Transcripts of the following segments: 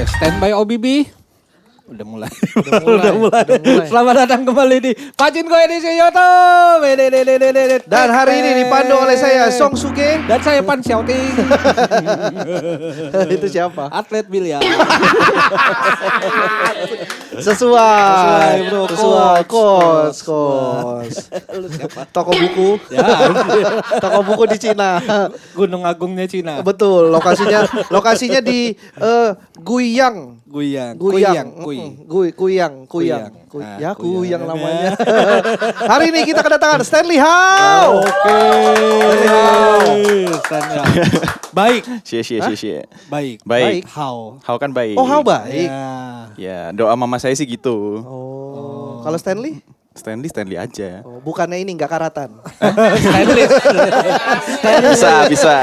Standby OBB. Udah mulai. Udah mulai. Selamat datang kembali di Pachinko edisi YouTube. Dan hari ini dipandu oleh saya Song Suge. Dan saya Pan Xiaoting. Itu siapa? Atlet biliar. Sesuai bro. Sesuai, Coach. Lu siapa? Toko buku. Ya, Toko buku di Cina. Gunung Agungnya Cina. Betul. Lokasinya di Guiyang. Guyang. Kuyang. Ah, Kuyang Kuyang. namanya. Hari ini kita kedatangan Stanley Hao. Oke. Baik. Cie. Baik. Baik. How? Hao kan baik. Oh, Hao baik. Ya. Ya, doa mama saya sih gitu. Oh. Kalau Stanley? Stanley aja. Oh, bukannya ini enggak karatan. Stylist. Bisa.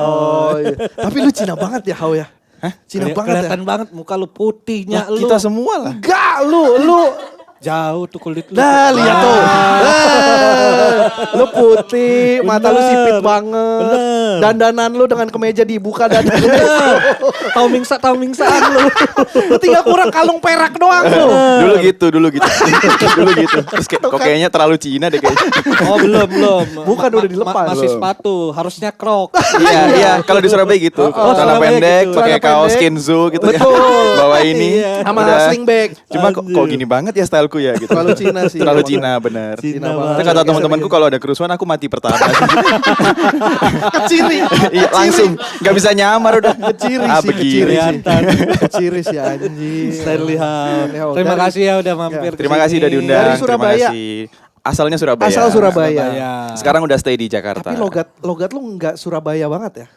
Oh, iya. Tapi lu Cina banget ya, Hao ya? Hah? Cina banget ya? Kelihatan banget muka lu putihnya lu. Kita semua lah. Enggak, lu Jauh tuh kulit lu. Nah, lihat tuh. Lu putih, mata lu sipit banget. Bener. Dandanan lu dengan kemeja dibuka dan Tahu mingsaan lu. lu tinggal kurang kalung perak doang lu. Dulu gitu. Terus kok kayaknya terlalu Cina deh kayaknya. Oh, belum. Bukan, udah dilepas. Masih Belum. sepatu, harusnya Crocs. Iya, kalau di Surabaya gitu. Celana Surabaya pendek, gitu. pakai Celana kaos pendek. Kenzo gitu kan. Betul. Bawa ini. Iya. Sama Udah. sling bag. Cuma kok gini banget ya styleku ya gitu. Terlalu Cina sih. Terlalu emang. Cina bener. Cina banget. banget. Itu kata teman-temanku kalau ada kerusuhan aku mati pertama. Keciri. Iya, langsung nggak bisa nyamar udah. Keciri Ah, sih, begini. Keciri sih anjing. Stanley Hao. Stanley Hao. Terima Dari- kasih ya udah mampir. Terima kasih udah diundang. Dari Surabaya. Terima kasih. Asalnya Surabaya. Asal Surabaya. Sekarang udah stay di Jakarta. Tapi logat lu enggak Surabaya banget ya?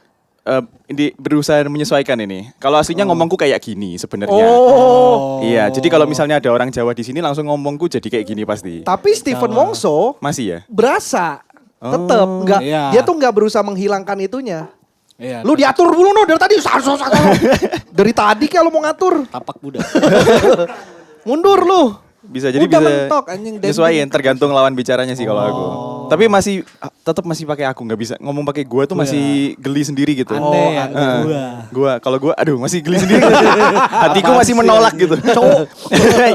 Berusaha menyesuaikan ini. Kalau aslinya ngomongku kayak gini sebenarnya. Oh. Iya, jadi kalau misalnya ada orang Jawa di sini langsung ngomongku jadi kayak gini pasti. Tapi Stephen Wongso Masih ya? berasa tetep enggak, iya. dia tuh enggak berusaha menghilangkan itunya. Iya. Lu diatur dulu no dari tadi. Dari tadi kalau mau ngatur. tapak Buddha. Mundur lu. Bisa jadi Udah bisa mentok, anjing, nyesuaiin tergantung lawan bicaranya sih kalau aku. Tapi masih tetap masih pakai aku, nggak bisa ngomong pakai gua tuh masih geli sendiri gitu. Aneh ya, Gua kalau gua aduh masih geli sendiri. Hatiku masih menolak gitu. Cowok. Iya.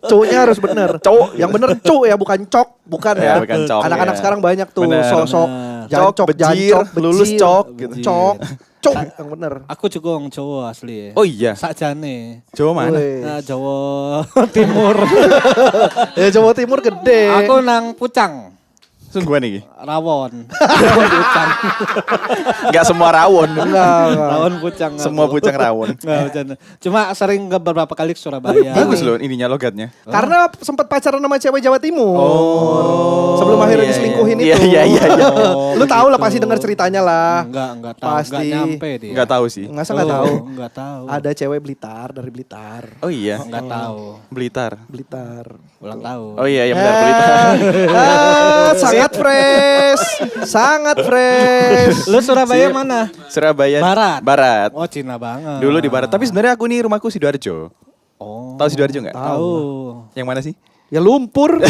Cowoknya harus bener. Cowok. Yang bener cowok ya, bukan cok. Bukan Ya, ya. bukan cok, Anak-anak ya. sekarang banyak tuh Bener. sok-sok Bener. jancok, Cok, bejir, jancok, lulus bejir. cok gitu. Cok. Cok yang bener. Aku cukong Jawa asli. Oh iya. Sakjane. Jawa mana? Woi. Nah, Jawa Timur. Ya Jawa Timur gede. Aku nang Pucang. Sungguhan nih. Rawon. Pucang. Enggak semua rawon. Enggak. Rawon Pucang. Semua pucang rawon. Enggak bercanda. Cuma sering beberapa kali ke Surabaya. Bagus loh ininya logatnya. Karena sempat pacaran sama cewek Jawa Timur. Sebelum akhirnya iya, diselingkuhin iya. itu. Iya. Oh, Lu tahu lah begitu. pasti dengar ceritanya lah. Enggak tahu. Pasti. Enggak nyampe dia. Enggak tahu sih. Masa enggak tahu? Enggak tahu. Ada cewek Blitar dari Blitar. Oh iya. Enggak tahu. Blitar. Blitar. Ulang tahun. Oh iya benar Blitar. Sangat fresh. Sangat fresh. Lu Surabaya mana? Surabaya. Barat. Barat. Oh, Cina banget. Dulu di barat. Tapi sebenarnya aku nih rumahku Sidoarjo. Oh. Tahu Sidoarjo enggak? Tahu. Yang mana sih? Ya lumpur.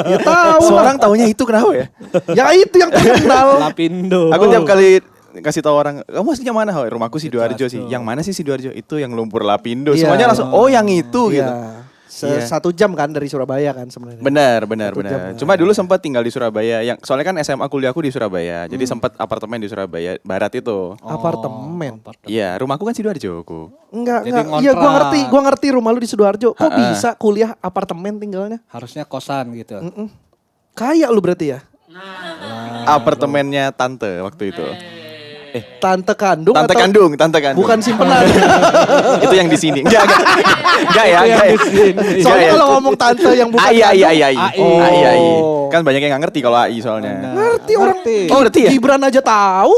Ya tahu. Semua orang taunya itu kenapa ya? Ya itu yang terkenal. Lapindo. Aku tiap kali kasih tahu orang, kamu aslinya mana? Oh, rumahku Sidoarjo sih. Yang mana sih Sidoarjo? Itu yang lumpur Lapindo. Iya. Semuanya langsung, oh yang itu gitu. Iya. Iya. 1 jam kan dari Surabaya kan sebenarnya. Benar. Satu jam. Cuma dulu sempat tinggal di Surabaya. Yang soalnya kan SMA kuliahku di Surabaya. Jadi sempat apartemen di Surabaya Barat itu. Apartemen. Iya, rumahku kan Sidoarjo aku. Enggak. Jadi Iya ngontrak. gua ngerti rumah lu di Sidoarjo. Kok Ha-ha. bisa kuliah apartemen tinggalnya? Harusnya kosan gitu. Kaya lu berarti ya? Apartemennya tante waktu itu. Tante kandung Tante atau kandung. bukan simpenan? Itu yang di sini. Enggak ya. Itu yang di sini. Enggak Soalnya ya. kalau ngomong tante yang bukan AI. kandung. AI. Oh. Kan banyak yang nggak ngerti kalau AI soalnya. Ngerti orang. Ngerti. Oh, ngerti ya? Gibran aja tahu.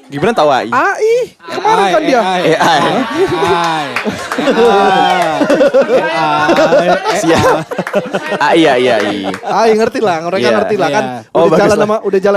Gibran tahu AI. AI. Kemarin kan dia. AI. Siap. AI. AI ngerti lah, mereka Iya. ngerti lah kan. Iya. Oh, Udah bagus jalan lah.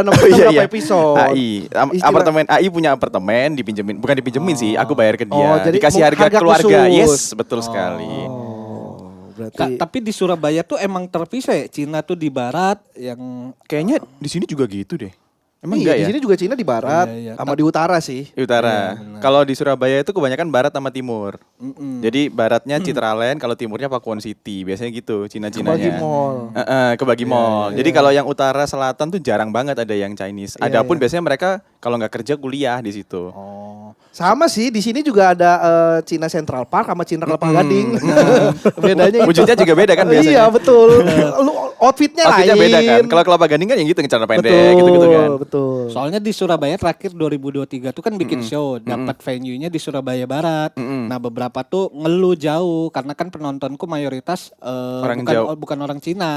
sama kita Iya, berapa iya. episode. AI. Istilah- Apartemen AI punya apartemen dipinjemin, bukan dipinjemin sih, aku bayar ke dia. Oh, jadi Dikasih harga harga keluarga. khusus. Yes, betul sekali. Oh, berarti Tapi di Surabaya tuh emang terpisah ya. Cina tuh di barat yang Kayaknya di sini juga gitu deh. Emang iya, enggak di ya? sini juga Cina di barat, Iya, iya. sama di utara sih. Di utara. Kalau di Surabaya itu kebanyakan barat sama timur. Jadi baratnya Citraland, kalau timurnya Pakuwon City. Biasanya gitu Kebagi Cina-cinanya. mall. Kebagi mall. Jadi kalau yang utara selatan tuh jarang banget ada yang Chinese. Iya, Adapun iya. biasanya mereka kalau nggak kerja kuliah di situ. Oh. Sama sih, di sini juga ada Cina Central Park sama Cina Kelapa Gading. Bedanya itu. Wujudnya juga beda kan biasanya. Iya, betul. Lu outfitnya Outfitnya lain. beda kan. Kalau Kelapa Gading kan yang gitu celana pendek betul, gitu-gitu kan. Betul. Soalnya di Surabaya terakhir 2023 tuh kan bikin show, dapat venue-nya di Surabaya Barat. Nah, beberapa tuh ngeluh jauh karena kan penontonku mayoritas Orang jauh. bukan orang Cina.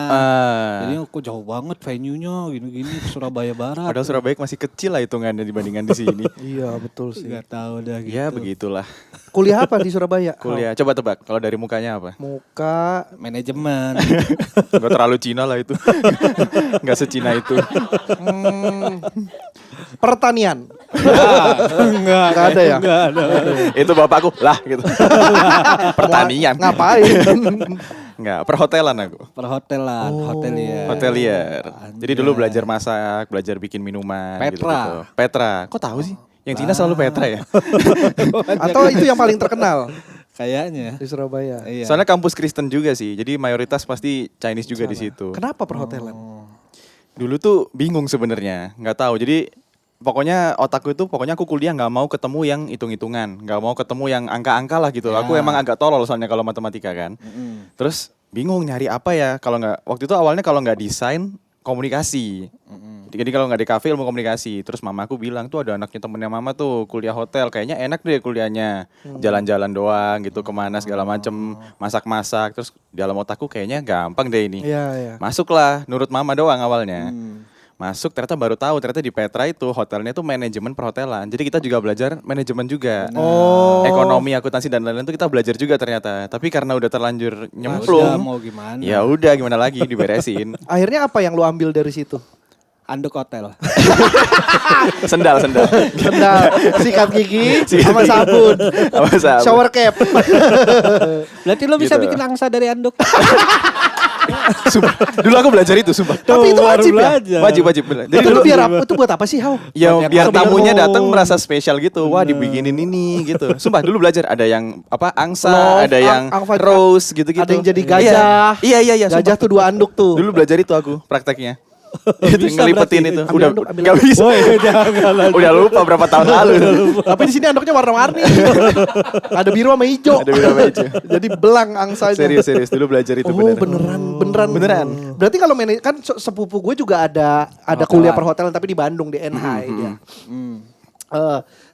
Jadi aku jauh banget venue-nya gini-gini ke Surabaya Barat. Padahal Surabaya masih kecil lah hitungannya dibandingkan di sini. Iya, betul sih. Gak tahu dah gitu. Ya begitulah. Kuliah apa di Surabaya? Kuliah. Coba tebak kalau dari mukanya apa? Muka Manajemen. Gak terlalu Cina lah itu. Gak secina itu. pertanian. Enggak ada ya? Enggak ada. Itu bapakku lah gitu. Pertanian. Ngapain? Enggak, perhotelan aku. Perhotelan, hotelier. Hotelier. Jadi dulu belajar masak, belajar bikin minuman Petra. gitu-gitu. Petra. Kok tahu sih? Yang Cina selalu Petra ya? Atau itu yang paling terkenal Kayaknya. di Surabaya? Iya. Soalnya kampus Kristen juga sih. Jadi mayoritas pasti Chinese juga di situ. Kenapa perhotelan? Dulu tuh bingung sebenarnya, nggak tahu. Jadi pokoknya otakku itu pokoknya aku kuliah nggak mau ketemu yang hitung-hitungan, nggak mau ketemu yang angka-angka lah gitu. Aku emang agak tolol soalnya kalau matematika kan. Terus bingung nyari apa ya kalau nggak waktu itu awalnya kalau nggak desain komunikasi. Jadi kalau nggak di kafe ilmu komunikasi. Terus mamaku bilang tuh ada anaknya temennya mama tuh kuliah hotel, kayaknya enak deh kuliahnya. Jalan-jalan doang gitu kemana segala macem, masak-masak. Terus di dalam otakku kayaknya gampang deh ini. Iya, iya. Masuklah nurut mama doang awalnya. Masuk ternyata baru tahu ternyata di Petra itu hotelnya tuh manajemen perhotelan. Jadi kita juga belajar manajemen juga. Ekonomi, akuntansi dan lain-lain tuh kita belajar juga ternyata. Tapi karena udah terlanjur Udah nyemplung, mau gimana? ya udah gimana lagi diberesin. Akhirnya apa yang lu ambil dari situ? Anduk hotel. Sendal. Sendal, sikat gigi, Sikat sama gigi. sabun, Sama sabun. shower cap. Berarti lo bisa Gitu. bikin angsa dari anduk. Sumpah, dulu aku belajar itu sumpah. Tapi itu Baru wajib ya? belajar. Wajib. Jadi Tapi itu dulu biar apa? Itu buat apa sih, Hau? ya Buat biar yang tamunya kebener. datang merasa spesial gitu. Wah, dibikinin ini gitu. Sumpah dulu belajar ada yang apa angsa, Love, ada yang angsa- rose gitu-gitu. Ada yang jadi gajah. Iya. Gajah sumpah. tuh 2 anduk tuh. Dulu belajar itu aku prakteknya. Itu Bisa ngelipetin berarti. itu. Ambil Udah anduk, ambil nggak anduk. bisa. Jangan lah. Udah lupa berapa tahun lalu. Tapi di sini anduknya warna-warni. Ada biru sama hijau. Ada biru sama hijau. Jadi belang angsanya. Serius dulu belajar itu Oh beneran. Berarti kalau kan sepupu gue juga ada kuliah perhotelan tapi di Bandung di NH dia.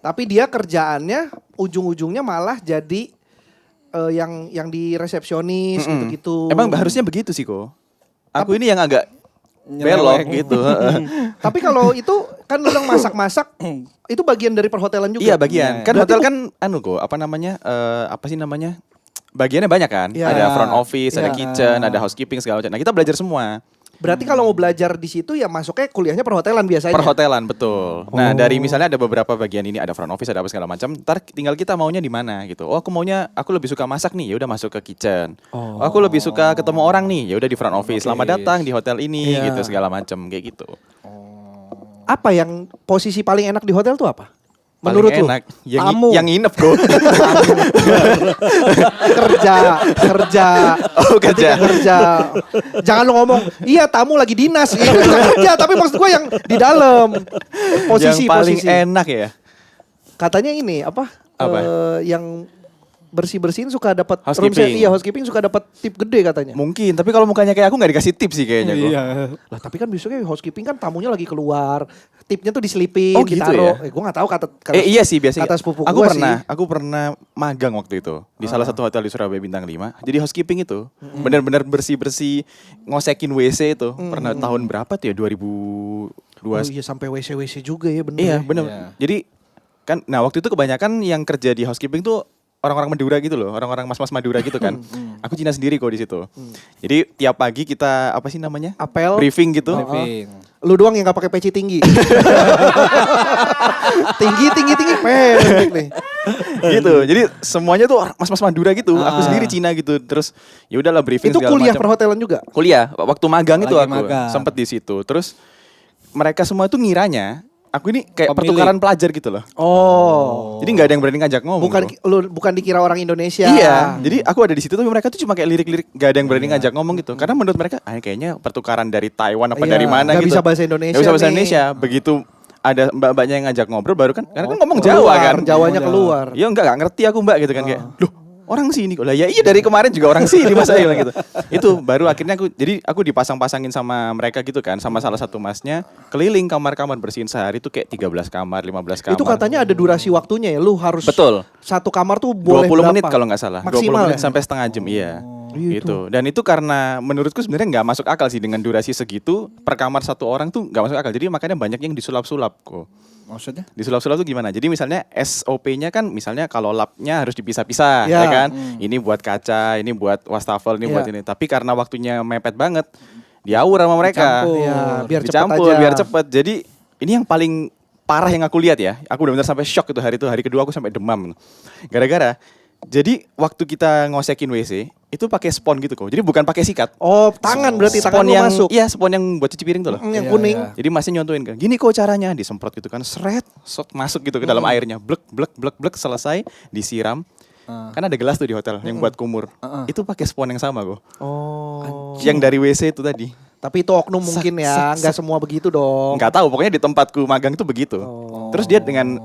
Tapi dia kerjaannya ujung-ujungnya malah jadi yang di resepsionis gitu-gitu. Emang harusnya begitu sih kok. Aku ini yang agak belok gitu. Tapi kalau itu kan lu bilang masak-masak itu bagian dari perhotelan juga. Iya bagian. Kan Berarti hotel kan kok apa namanya? Apa sih namanya? Bagiannya banyak kan? Iya. Ada front office, ada Iya. kitchen, ada housekeeping segala macam. Nah, kita belajar semua. Berarti kalau mau belajar di situ ya masuknya kuliahnya perhotelan biasanya. Perhotelan betul. Nah, dari misalnya ada beberapa bagian ini ada front office, ada apa segala macam. Ntar tinggal kita maunya di mana gitu. Oh, aku lebih suka masak nih, ya udah masuk ke kitchen. Oh, aku lebih suka ketemu orang nih, ya udah di front office. Selamat datang di hotel ini Iya. gitu segala macam kayak gitu. Apa yang posisi paling enak di hotel tuh apa? Paling Menurut lu? enak Tamu. yang nginep kok. kerja. Oh, kerja. Kerja. Jangan lu ngomong, iya tamu lagi dinas. Itu juga kerja, tapi maksud gue yang di dalam. Posisi, yang paling posisi. enak ya. Katanya ini apa? Apa? Yang bersih-bersihin suka dapat Housekeeping. housekeeping suka dapat tip gede katanya. Mungkin, tapi kalau mukanya kayak aku nggak dikasih tips sih kayaknya kok. Iya. Lah tapi kan biasanya housekeeping kan tamunya lagi keluar, tipnya tuh diselipin, Oh, gitu ditaruh. ya? Gue nggak tahu kata Iya sih biasanya. kata sepupu aku gua pernah, sih. aku pernah magang waktu itu di salah satu hotel di Surabaya bintang 5. Jadi housekeeping itu benar-benar bersih-bersih ngosekin WC itu. Pernah tahun berapa tuh ya? 2002. Oh iya sampai WC juga ya bener. Iya, ya. benar. Iya. Jadi kan nah waktu itu kebanyakan yang kerja di housekeeping tuh orang-orang Madura gitu loh, orang-orang mas-mas Madura gitu kan. Aku Cina sendiri kok di situ. Jadi tiap pagi kita apa sih namanya? Apel. Briefing gitu. Briefing. Lu doang yang gak pakai peci tinggi. tinggi pendek nih. Gitu. Jadi semuanya tuh mas-mas Madura gitu. Aku sendiri Cina gitu. Terus ya udahlah briefing Itu segala kuliah macam. perhotelan juga. Kuliah waktu magang itu Lagi aku magang. sempet di situ. Terus mereka semua tuh ngiranya aku ini kayak Pemilik. pertukaran pelajar gitu loh. Oh. Jadi nggak ada yang berani ngajak ngomong. Bukan bro. bukan dikira orang Indonesia. Iya, jadi aku ada di situ tapi mereka tuh cuma kayak lirik-lirik, gak ada yang berani ngajak ngomong gitu. Karena menurut mereka, kayaknya pertukaran dari Taiwan apa Iya, dari mana nggak gitu. bisa bahasa Indonesia Gak bisa bahasa nih. Indonesia. Begitu ada mbak-mbaknya yang ngajak ngobrol baru kan, karena kan ngomong Keluar, Jawa kan. Jawanya keluar. Iya enggak ngerti aku mbak gitu kan kayak, loh orang sini kok lah ya iya dari kemarin juga orang sini mas saya bilang gitu. Itu baru akhirnya aku dipasang-pasangin sama mereka gitu kan, sama salah satu masnya keliling kamar-kamar bersihin sehari tuh kayak 13 kamar, 15 kamar. Itu katanya ada durasi waktunya ya. Lu harus Betul. satu kamar tuh boleh 20 menit berapa? kalau nggak salah. Maksimal 20 menit ya? sampai setengah jam iya. Gitu. Gitu. Dan itu karena menurutku sebenarnya nggak masuk akal sih dengan durasi segitu per kamar satu orang tuh nggak masuk akal. Jadi makanya banyak yang disulap-sulap kok. Maksudnya? Disulap-sulap tuh gimana? Jadi misalnya SOP-nya kan misalnya kalau lapnya harus dipisah-pisah Ya. ya kan. Ini buat kaca, ini buat wastafel, ini Ya. buat ini. Tapi karena waktunya mepet banget, diaur sama mereka. Dicampur. Ya, biar cepet Dicampur, aja. biar cepet. Jadi ini yang paling parah yang aku lihat ya. Aku benar-benar sampai shock itu. Hari kedua aku sampai demam. Gara-gara jadi waktu kita ngosekin WC itu pakai spons gitu kok. Jadi bukan pakai sikat. Oh, tangan berarti tangan lu yang masuk. Iya, spons yang buat cuci piring tuh loh. Yang Iya, kuning. iya. Jadi masih nyontoin kan. Gini kok caranya, disemprot gitu kan, seret, masuk gitu ke dalam airnya, blek blek blek blek selesai, disiram. Kan ada gelas tuh di hotel yang buat kumur. Itu pakai spons yang sama kok. Oh. Yang dari WC itu tadi. Tapi itu oknum mungkin ya, nggak semua begitu dong. Enggak tahu, pokoknya di tempatku magang itu begitu. Terus dia dengan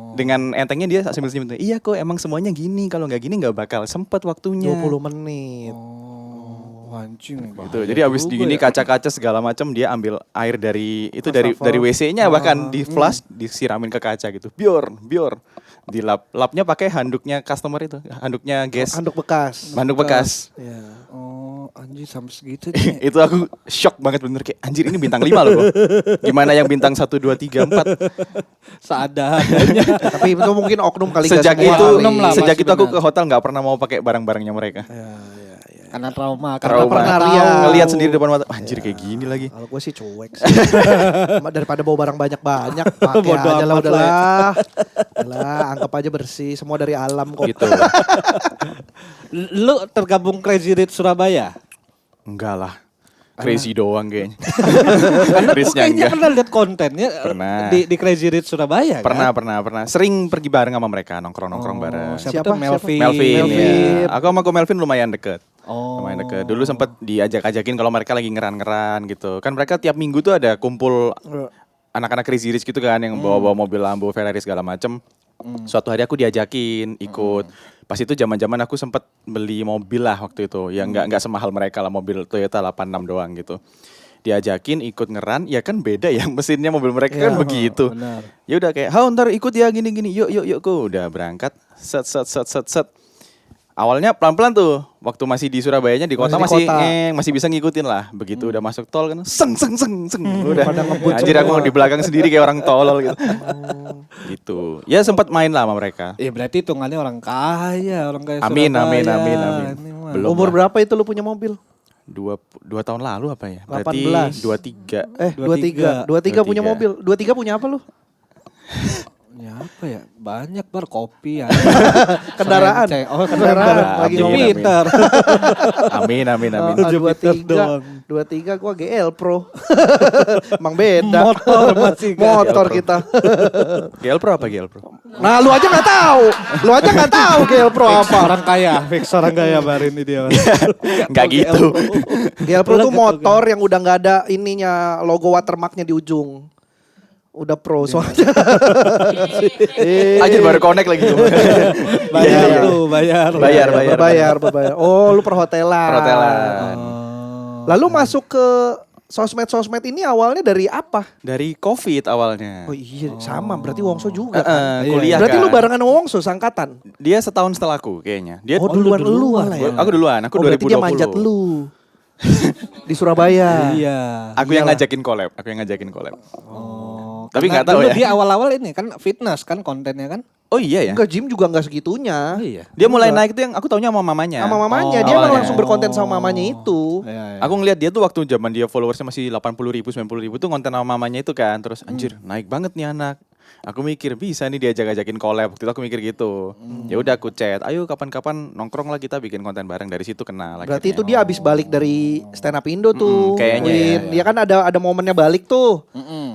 entengnya dia senyum-senyum, iya kok emang semuanya gini, kalau nggak gini nggak bakal sempet waktunya. 20 menit. Oh, anjing. Gitu. Jadi abis digini kaca-kaca segala macam dia ambil air dari itu dari WC-nya bahkan di flash disiramin ke kaca gitu. Bior. Lapnya pakai handuknya customer itu, handuknya guest. Handuk bekas. Handuk bekas. Ya. Oh, anjing sampai segitu. Itu aku shock banget bener kayak anjir ini bintang 5 loh. Bro. Gimana yang bintang 1 2 3 4. Seadanya. Tapi itu mungkin oknum kali nggak Sejak semua itu kali. oknum lah, sejak masih itu aku benar. ke hotel nggak pernah mau pakai barang-barangnya mereka. Karena trauma. Trauma. pernah lihat. Ngelihat sendiri depan mata. Anjir kayak gini lagi. Kalau gue sih cuek sih. Daripada bawa barang banyak-banyak, pakai Bodo aja lah amat udahlah. Udahlah, anggap aja bersih, semua dari alam kok. Gitu. Lu tergabung Crazy Rich Surabaya? Enggak lah. Crazy doang kayaknya. Karena gue Richnya kayaknya enggak. pernah lihat kontennya Pernah. di Crazy Rich Surabaya kan? Pernah. Sering pergi bareng sama mereka, nongkrong bareng. Siapa, Siapa? tuh? Melvin. Melvin, Melvin. ya. Aku sama ko Melvin lumayan deket. Oh. Lumayan deket. Dulu sempet diajak-ajakin kalau mereka lagi ngeran-ngeran gitu. Kan mereka tiap minggu tuh ada kumpul anak-anak Crazy Rich gitu kan yang bawa-bawa mobil Lambo, Ferrari segala macem. Suatu hari aku diajakin ikut. Pas itu zaman-zaman aku sempet beli mobil lah waktu itu. Ya nggak semahal mereka lah, mobil Toyota 86 doang gitu. Diajakin ikut ngeran, ya kan beda ya mesinnya mobil mereka kan begitu. benar. Ya udah kayak, ntar ikut ya gini-gini. Yuk, ku udah berangkat. Set. Awalnya pelan-pelan tuh. Waktu masih di Surabayanya di kota Masih di kota. masih bisa ngikutin lah. Begitu udah masuk tol kan seng. Udah. pada ngebut Anjir aku semua. di belakang sendiri kayak orang tolol gitu. Gitu. Ya sempat main lah sama mereka. Ya berarti hitungannya orang kaya Amin. Surabaya. Ini mah. Belum Umur lah. berapa itu lu punya mobil? Dua tahun lalu apa ya? 18. Berarti 23. 23 punya 23. mobil. 23 punya apa lu? Ya apa ya? Banyak bar kopi ya. Kendaraan. Oh, Kendaraan. Lagi ngomong. Jupiter. Amin. Jupiter 23 doang. 23 gua GL Pro. Emang beda. Motor masih gak. Motor kita. GL Pro apa GL Pro? Nah, lu aja nggak tahu. Lu aja nggak tahu GL Pro apa. Orang kaya, fix orang kaya bar ini dia. Enggak gitu. GL Pro tuh motor yang udah nggak ada ininya logo watermarknya di ujung. Udah pro soalnya. Anjir baru connect lagi tuh. Bayar Iya. tuh, bayar. Bayar. Berbayar. Oh, lu perhotelan. Perhotelan. Lalu masuk ke sosmed ini awalnya dari apa? Dari COVID awalnya. Oh iya, sama. Berarti Wongso juga kan? Kuliah Berarti kan. lu barengan sama Wongso sangkatan? Dia setahun setelah aku kayaknya. Dia Oh, duluan lu malah ya? Aku duluan, aku Oh, berarti 2020. dia manjat lu. Di Surabaya. Iya. Aku yang Iyalah. ngajakin collab. Oh, Tapi karena nggak tahu dulu ya. Dia awal-awal ini kan fitness kan kontennya kan? Oh iya ya. Enggak, Jim juga enggak segitunya. Iya. Dia mulai naik tuh yang aku taunya sama mamanya. Sama mamanya, Oh, dia emang awalnya. langsung berkonten sama mamanya itu. Iya. Aku ngeliat dia tuh waktu zaman dia followersnya masih 80.000, 90.000 tuh konten sama mamanya itu kan. Terus anjir naik banget nih anak. Aku mikir bisa nih diajak-ajakin collab. Waktu itu aku mikir gitu. Ya udah aku chat, ayo kapan-kapan nongkrong lah kita bikin konten bareng. Dari situ kenal. Berarti akhirnya. itu dia habis balik dari stand up Indo tuh. kayaknya Win. ya. Dia kan ada momennya balik tuh.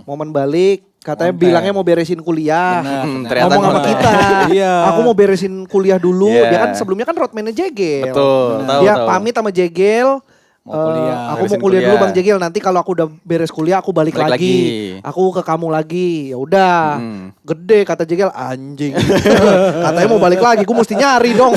Momen balik Katanya Konten. bilangnya mau beresin kuliah. ternyata Ngomong sama konten. kita. Iya. Aku mau beresin kuliah dulu. Iya. Dia kan sebelumnya kan roadman-nya Jegel. Betul, tahu, Dia tahu. pamit sama Jegel. Mau kuliah. Aku mau Beresin kuliah dulu kuliah. Bang Jegel. Nanti kalau aku udah beres kuliah aku balik Balik lagi. lagi. Aku ke kamu lagi. Ya udah. Gede kata Jegel, anjing. Katanya mau balik lagi. Gue mesti nyari dong.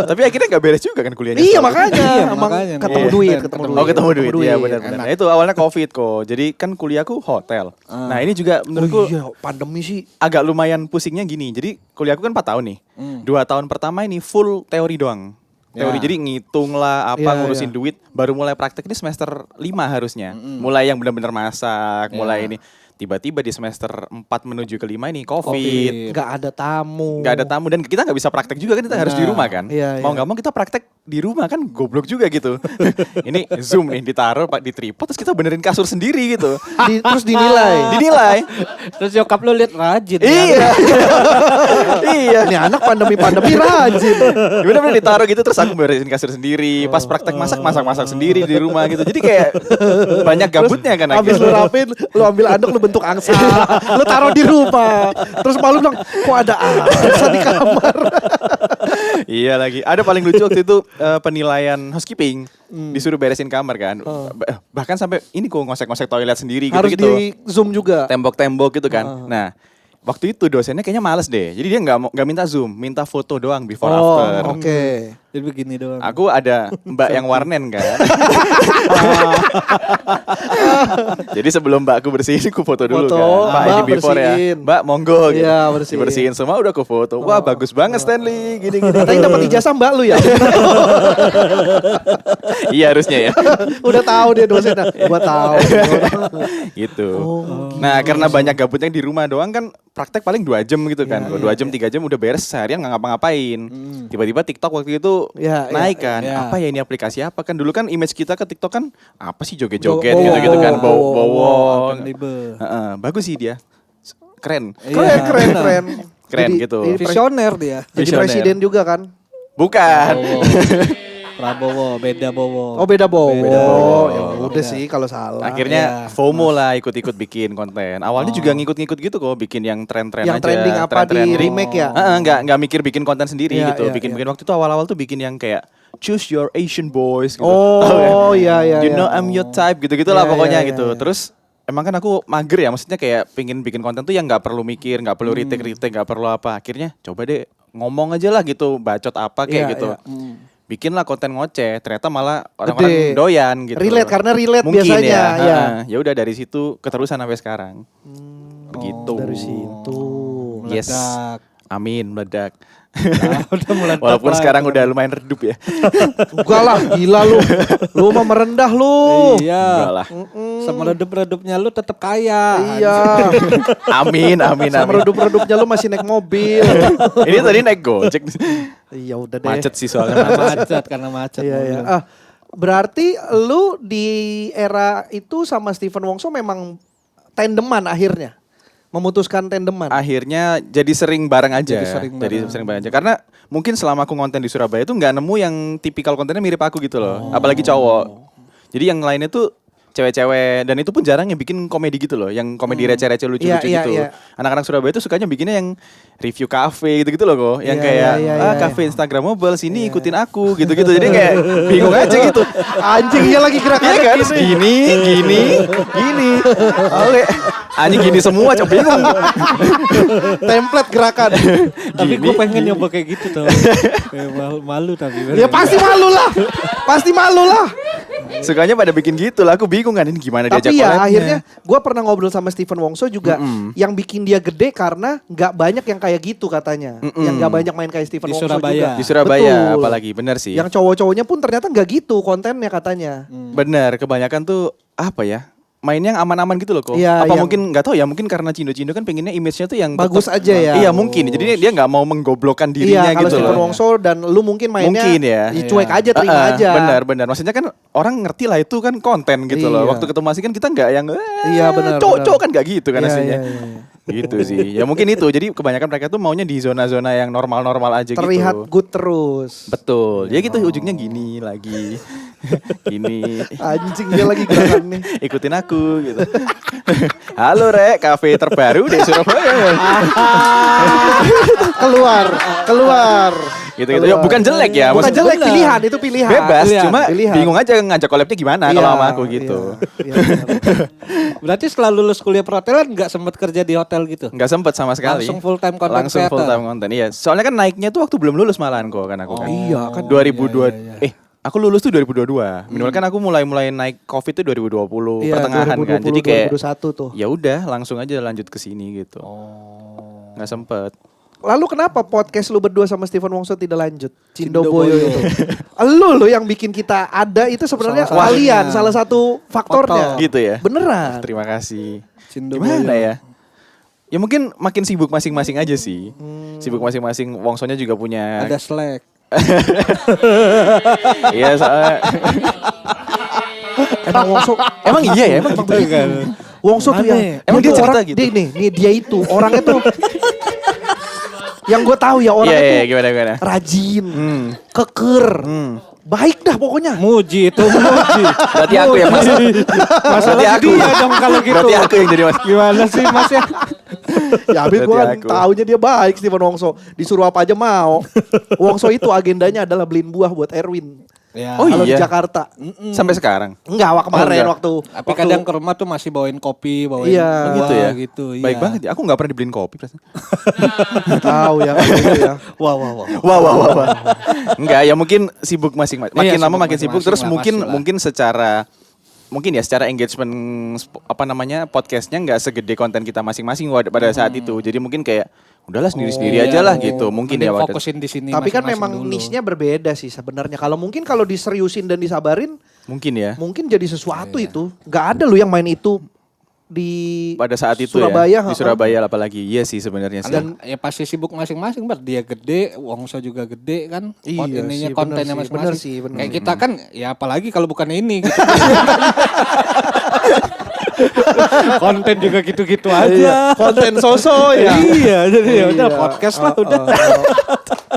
Tapi akhirnya nggak beres juga kan kuliahnya. Iya setelah itu. makanya. Iya, Emang makanya. ketemu Iya. duit. Oh ketemu duit, ya benar-benar. Enak. Nah, itu awalnya COVID kok. Jadi kan kuliahku hotel. Nah ini juga menurutku Oh iya, pandemi sih. agak lumayan pusingnya gini. Jadi kuliahku kan 4 tahun nih. 2 tahun pertama ini full teori doang. Teori Ya. jadi ngitung lah apa Iya, ngurusin iya. duit. Baru mulai praktek ini semester 5 harusnya. Mulai yang benar-benar masak, mulai ini. Tiba-tiba di semester 4 menuju ke 5 ini COVID. Gak ada tamu. Nggak ada tamu dan kita nggak bisa praktek juga kan, kita harus di rumah kan. Iya, Mau iya. nggak mau kita praktek di rumah kan goblok juga gitu. Ini Zoom nih ditaruh di tripod terus kita benerin kasur sendiri gitu. Terus dinilai. Dinilai. Terus nyokap lu lihat rajin. Iya. Iya. Ini anak pandemi-pandemi rajin. Bener-bener ditaruh gitu terus aku beresin kasur sendiri. Pas praktek masak sendiri di rumah gitu. Jadi kayak banyak gabutnya kan Habis lu akhirnya. rapin, lu ambil anduk lu bentuk angsa, lu taruh di rumah. Terus malu bilang, kok ada angsa di kamar. Iya lagi. Ada paling lucu waktu itu penilaian housekeeping. Disuruh beresin kamar kan. Bahkan sampai ini kok ngosek-ngosek toilet sendiri Harus gitu-gitu. di zoom juga. Tembok-tembok gitu kan. Nah, waktu itu dosennya kayaknya males deh. Jadi dia nggak minta zoom, minta foto doang before after. Oke. Jadi begini doang. Aku ada mbak yang warnen kan. Jadi sebelum mbakku bersihin, aku foto dulu Foto, kan. Pak ini Mbak before bersihin. ya. Mbak monggo. Gitu. Iya, bersihin. Dibersihin semua udah aku foto. Wah bagus banget Stanley. Gini-gini. Katanya dapat ijazah mbak lu ya. Iya harusnya ya. Udah tahu dia dosennya. Gua tahu. Gitu. Oh, Nah karena banyak gabutnya di rumah doang kan praktek paling 2 jam gitu kan. 2 jam 3 jam udah beres seharian nggak ngapa-ngapain. Tiba-tiba TikTok waktu itu Ya, naik ya, kan. ya. Apa ya ini aplikasi apa kan. Dulu kan image kita ke TikTok kan apa sih joget-joget Bawa- gitu-gitu kan. bawa- Bawa-bawa. Libe. Heeh, bagus sih dia. Keren. Keren, keren, keren. Keren Jadi- gitu. Jadi, Visioner dia. jadi Visioner. presiden juga kan. Bukan. Prabowo, beda Bowo. Oh beda Bowo. Beda Bowo. Ya udah sih kalau salah. Akhirnya FOMO lah ikut-ikut bikin konten. Awalnya juga ngikut-ngikut gitu kok, bikin yang tren-tren Yang aja. trending apa tren-tren. di Jadi, remake ya? nggak mikir bikin konten sendiri Iya, gitu. iya, Bikin waktu itu awal-awal tuh bikin yang kayak choose your Asian boys gitu. Oh iya iya. You iya. know I'm your type gitu-gitu lah Iya, pokoknya iya, gitu. iya. Terus emang kan aku mager ya, maksudnya kayak pingin bikin konten tuh yang nggak perlu mikir, nggak perlu retake, nggak perlu apa. Akhirnya coba deh ngomong aja lah gitu, bacot apa kayak Iya, gitu. iya. Bikinlah konten ngoceh, ternyata malah orang-orang Gede. doyan gitu. Relate, karena relate Mungkin biasanya, ya. ya. Ya udah dari situ keterusan sampai sekarang. Begitu. Dari situ. Yes. Meledak. Amin, meledak. Nah, udah meledak Walaupun lah. sekarang udah lumayan redup ya. Enggak lah, gila lu. Lu mah merendah lu. Iya. Enggak lah. Sama redup-redupnya lu tetap kaya. Iya. Amin, amin, Sama amin. redup-redupnya lu masih naik mobil. Ini tadi naik Gojek. Iya udah deh. Macet sih soalnya macet. Macet karena macet. Iya iya. mobil. Berarti lu di era itu sama Stephen Wongso memang tandeman akhirnya. Memutuskan tandeman. Akhirnya jadi sering bareng aja. Jadi sering bareng. aja. Karena mungkin selama aku konten di Surabaya tuh nggak nemu yang tipikal kontennya mirip aku gitu loh. Apalagi cowok. Jadi yang lainnya tuh cewek-cewek dan itu pun jarang yang bikin komedi gitu loh, yang komedi receh-receh lucu-lucu Iya, iya, gitu. iya. Anak-anak Surabaya tuh sukanya bikinnya yang review cafe gitu-gitu loh kok, yang Iya, kayak iya, iya, cafe Instagramable sini ikutin aku gitu-gitu. Jadi kayak bingung aja gitu. Anjing iya lagi Iya gerakannya kan? gini. Gini. Oke. Anjing gini semua, coba bingung. Template gerakan. Tapi gue Gini, pengen nyoba kayak gitu tuh. Kayak malu tapi. Ya pasti malu lah. Pasti malu lah. Sukanya pada bikin gitu lah, aku bingung kan ini gimana diajak Tapi ya collabnya. akhirnya gue pernah ngobrol sama Stephen Wongso juga yang bikin dia gede karena nggak banyak yang kayak gitu katanya. Yang nggak banyak main kayak Stephen Di Wongso Surabaya. juga. Di Surabaya Betul. apalagi, bener sih. Yang cowok-cowoknya pun ternyata nggak gitu kontennya katanya. Bener, kebanyakan tuh apa ya? Mainnya yang aman-aman gitu loh kok. Iya, Apa yang- mungkin nggak tahu ya, mungkin karena Cindo-Cindo kan pengennya image-nya tuh yang Bagus tetep- aja ya. Iya mungkin. Jadi dia nggak mau menggoblokkan dirinya Iya kalau gitu Stephen loh. Wongso dan lu mungkin mainnya Mungkin ya. cuek aja terima aja. Benar. Maksudnya kan orang ngerti lah itu kan konten gitu loh. Iya. Waktu ketemu asli kan kita nggak yang Iya, benar, cowok benar. kan nggak gitu kan Iya, aslinya. iya, iya. Gitu sih. Ya mungkin itu. Jadi kebanyakan mereka tuh maunya di zona-zona yang normal-normal aja Terlihat gitu. good terus. Betul. Ya gitu ujungnya gini lagi. Gini. Anjing dia lagi gerakannya. Ikutin aku gitu. Halo Rek, kafe terbaru di Surabaya. keluar. Gitu-gitu. Ya, bukan jelek ya. Bukan maksud- jelek, pilihan itu pilihan. Bebas, Pilihan. cuma Pilihan. bingung aja ngajak collabnya gimana kalau sama aku gitu. Iya, benar. Berarti setelah lulus kuliah perhotelan nggak sempat kerja di hotel gitu? Nggak sempet sama sekali. Langsung full time content Langsung full creator? time content. Iya. Soalnya kan naiknya tuh waktu belum lulus malahan kok kan aku kan. Iya, kan 2002. iya. Aku lulus tuh 2022. Minimal kan aku mulai naik Covid tuh 2020 Iya, pertengahan kan. 2020, Jadi kayak 2021 tuh. ya udah langsung aja lanjut ke sini gitu. Nggak sempet. Lalu kenapa podcast lu berdua sama Steven Wongso tidak lanjut? Cindo Cindo Boyo Boyo. itu. Lu yang bikin kita ada itu sebenarnya Salah kalian satunya. salah satu faktornya. Gitu ya. Beneran. Terima kasih. Cindo Gimana Boyo. ya? Ya mungkin makin sibuk masing-masing aja sih. Sibuk masing-masing. Wongsonya juga punya. Ada Slack. Iya soalnya. Emang Wongso Emang iya ya? Emang gitu. Wongso tuh Aneh. Emang dia tuh cerita orang, gitu? dia itu orangnya tuh yang gue tahu ya orangnya Iya, tuh gimana. rajin, keker, baik dah pokoknya. Muji itu muji. Berarti aku yang masuk. Masalah Berarti aku. dia dong kalau gitu. Berarti aku yang jadi mas. Gimana sih Mas ya? Ya habis gue kan Berarti aku. taunya dia baik Steven Wongso. Disuruh apa aja mau. Wongso itu agendanya adalah beliin buah buat Erwin. Ya. Oh Kalau di iya? Jakarta. Sampai sekarang. Enggak, kemarin enggak. waktu. Tapi kadang ke rumah tuh masih bawain kopi, bawain Iya. buah Gitu ya? gitu. Baik iya. banget ya. Aku gak pernah dibeliin kopi. perasaan. Tahu ya gitu ya. Wah. Wah. Enggak ya mungkin sibuk masing-masing. Makin Iya, lama sibuk makin sibuk. masing-masing Terus lah, mungkin pastilah. mungkin secara engagement podcastnya nggak segede konten kita masing-masing pada saat itu. Jadi mungkin kayak udahlah sendiri-sendiri aja lah gitu. Mungkin ya Mending pada fokusin di sini. Tapi kan masing-masing memang dulu. niche-nya berbeda sih sebenarnya. Kalau diseriusin dan disabarin, mungkin ya. mungkin jadi sesuatu itu. Gak ada lu yang main itu di Pada saat itu Surabaya, ya. Di Surabaya apalagi. Iya sih sebenarnya sih. Dan ya pasti sibuk masing-masing, Bar. Dia gede, Wongso juga gede kan. Iya Ininya sih, kontennya bener sih, masing-masing. bener sih, bener. Kayak kita kan, ya apalagi kalau bukan ini. Gitu. Konten juga gitu-gitu aja. konten soso ya. Iya, jadi ya udah Iya. podcast lah udah.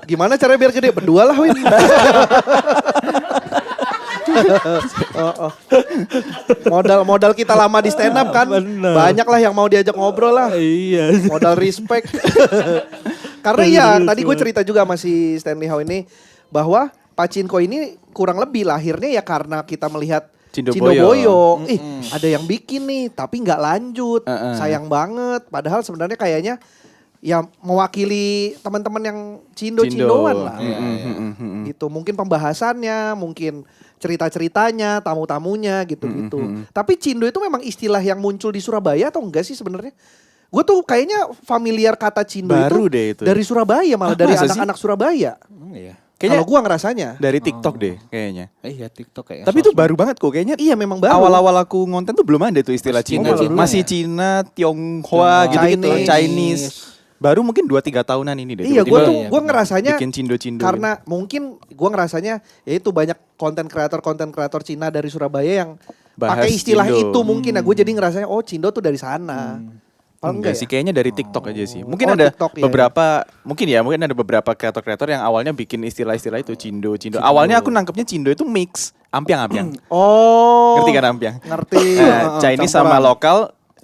Gimana caranya biar gede? Berdua lah Win. Modal kita lama di stand up kan. Bener. Banyak lah yang mau diajak ngobrol lah. Iya. Modal respect. Karena ya tadi gue cerita juga sama si Stanley Howe ini bahwa Pachinko ini kurang lebih lahirnya ya karena kita melihat Cindo Cindo Boyo. Boyo. Ada yang bikin nih tapi nggak lanjut. Uh-uh. Sayang banget. Padahal sebenarnya kayaknya ya mewakili teman-teman yang Cindo-Cindoan lah. Gitu. Mungkin pembahasannya, mungkin cerita-ceritanya, tamu-tamunya gitu-gitu. Tapi Cindo itu memang istilah yang muncul di Surabaya atau enggak sih sebenarnya? Gue tuh kayaknya familiar kata Cindo Baru itu deh itu. dari Surabaya malah dari masa sih? anak-anak Surabaya. Iya. Kalau gue ngerasanya. Dari TikTok deh kayaknya. Iya, TikTok kayaknya. Tapi itu baru banget kok kayaknya. Iya memang baru. Awal-awal aku ngonten tuh belum ada tuh istilah Masih Cina. Cina, Masih ya. Cina, Tionghoa gitu-gitu, Chinese. Chinese. Baru mungkin 2-3 tahunan ini deh. Iya, tiba-tiba gue ngerasanya bikin cindo-cindo. karena mungkin gue ngerasanya ya itu banyak konten kreator Cina dari Surabaya yang Bahas pakai istilah Cindo. itu mungkin. Nah gue jadi ngerasanya oh Cindo tuh dari sana. Padahal Enggak sih, ya? kayaknya dari TikTok aja sih. Mungkin Oh, ada TikTok, iya, mungkin ada beberapa kreator-kreator yang awalnya bikin istilah-istilah itu cindo. Awalnya aku nangkepnya cindo itu mix, ampiang-ampiang. Oh. Ngerti kan ampiang? Ngerti. Nah, Chinese sama Campuran. lokal,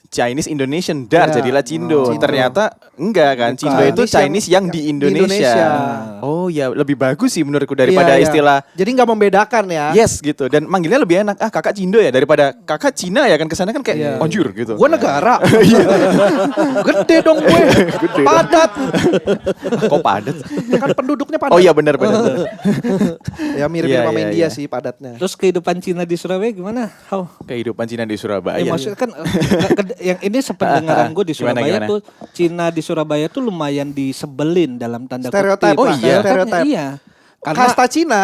Chinese Indonesian dar Ya. jadilah cindo. Cindo. Ternyata enggak kan, Bukan. cindo itu Chinese yang di Indonesia. Indonesia. Oh ya, lebih bagus sih menurutku daripada Iya, iya. istilah Jadi nggak membedakan ya. yes gitu, dan manggilnya lebih enak. Ah, kakak cindo ya daripada kakak Cina ya kan, kesana kan kayak Iya. anjur gitu. Gue negara. Gede dong gue. Gede. Padat. Kok padat? Kan penduduknya padat. Oh iya benar. Ya mirip-mirip Iya, sama iya, India iya. sih padatnya. Terus kehidupan Cina di Surabaya gimana? How? Kehidupan Cina di Surabaya. Maksudnya kan yang ini sependengaran gue di Gimana, Surabaya gimana? tuh Cina di Surabaya tuh lumayan disebelin dalam tanda Stereotype kutip. lah, Stereotype. stereotype. Iya. Karena Kasta Cina,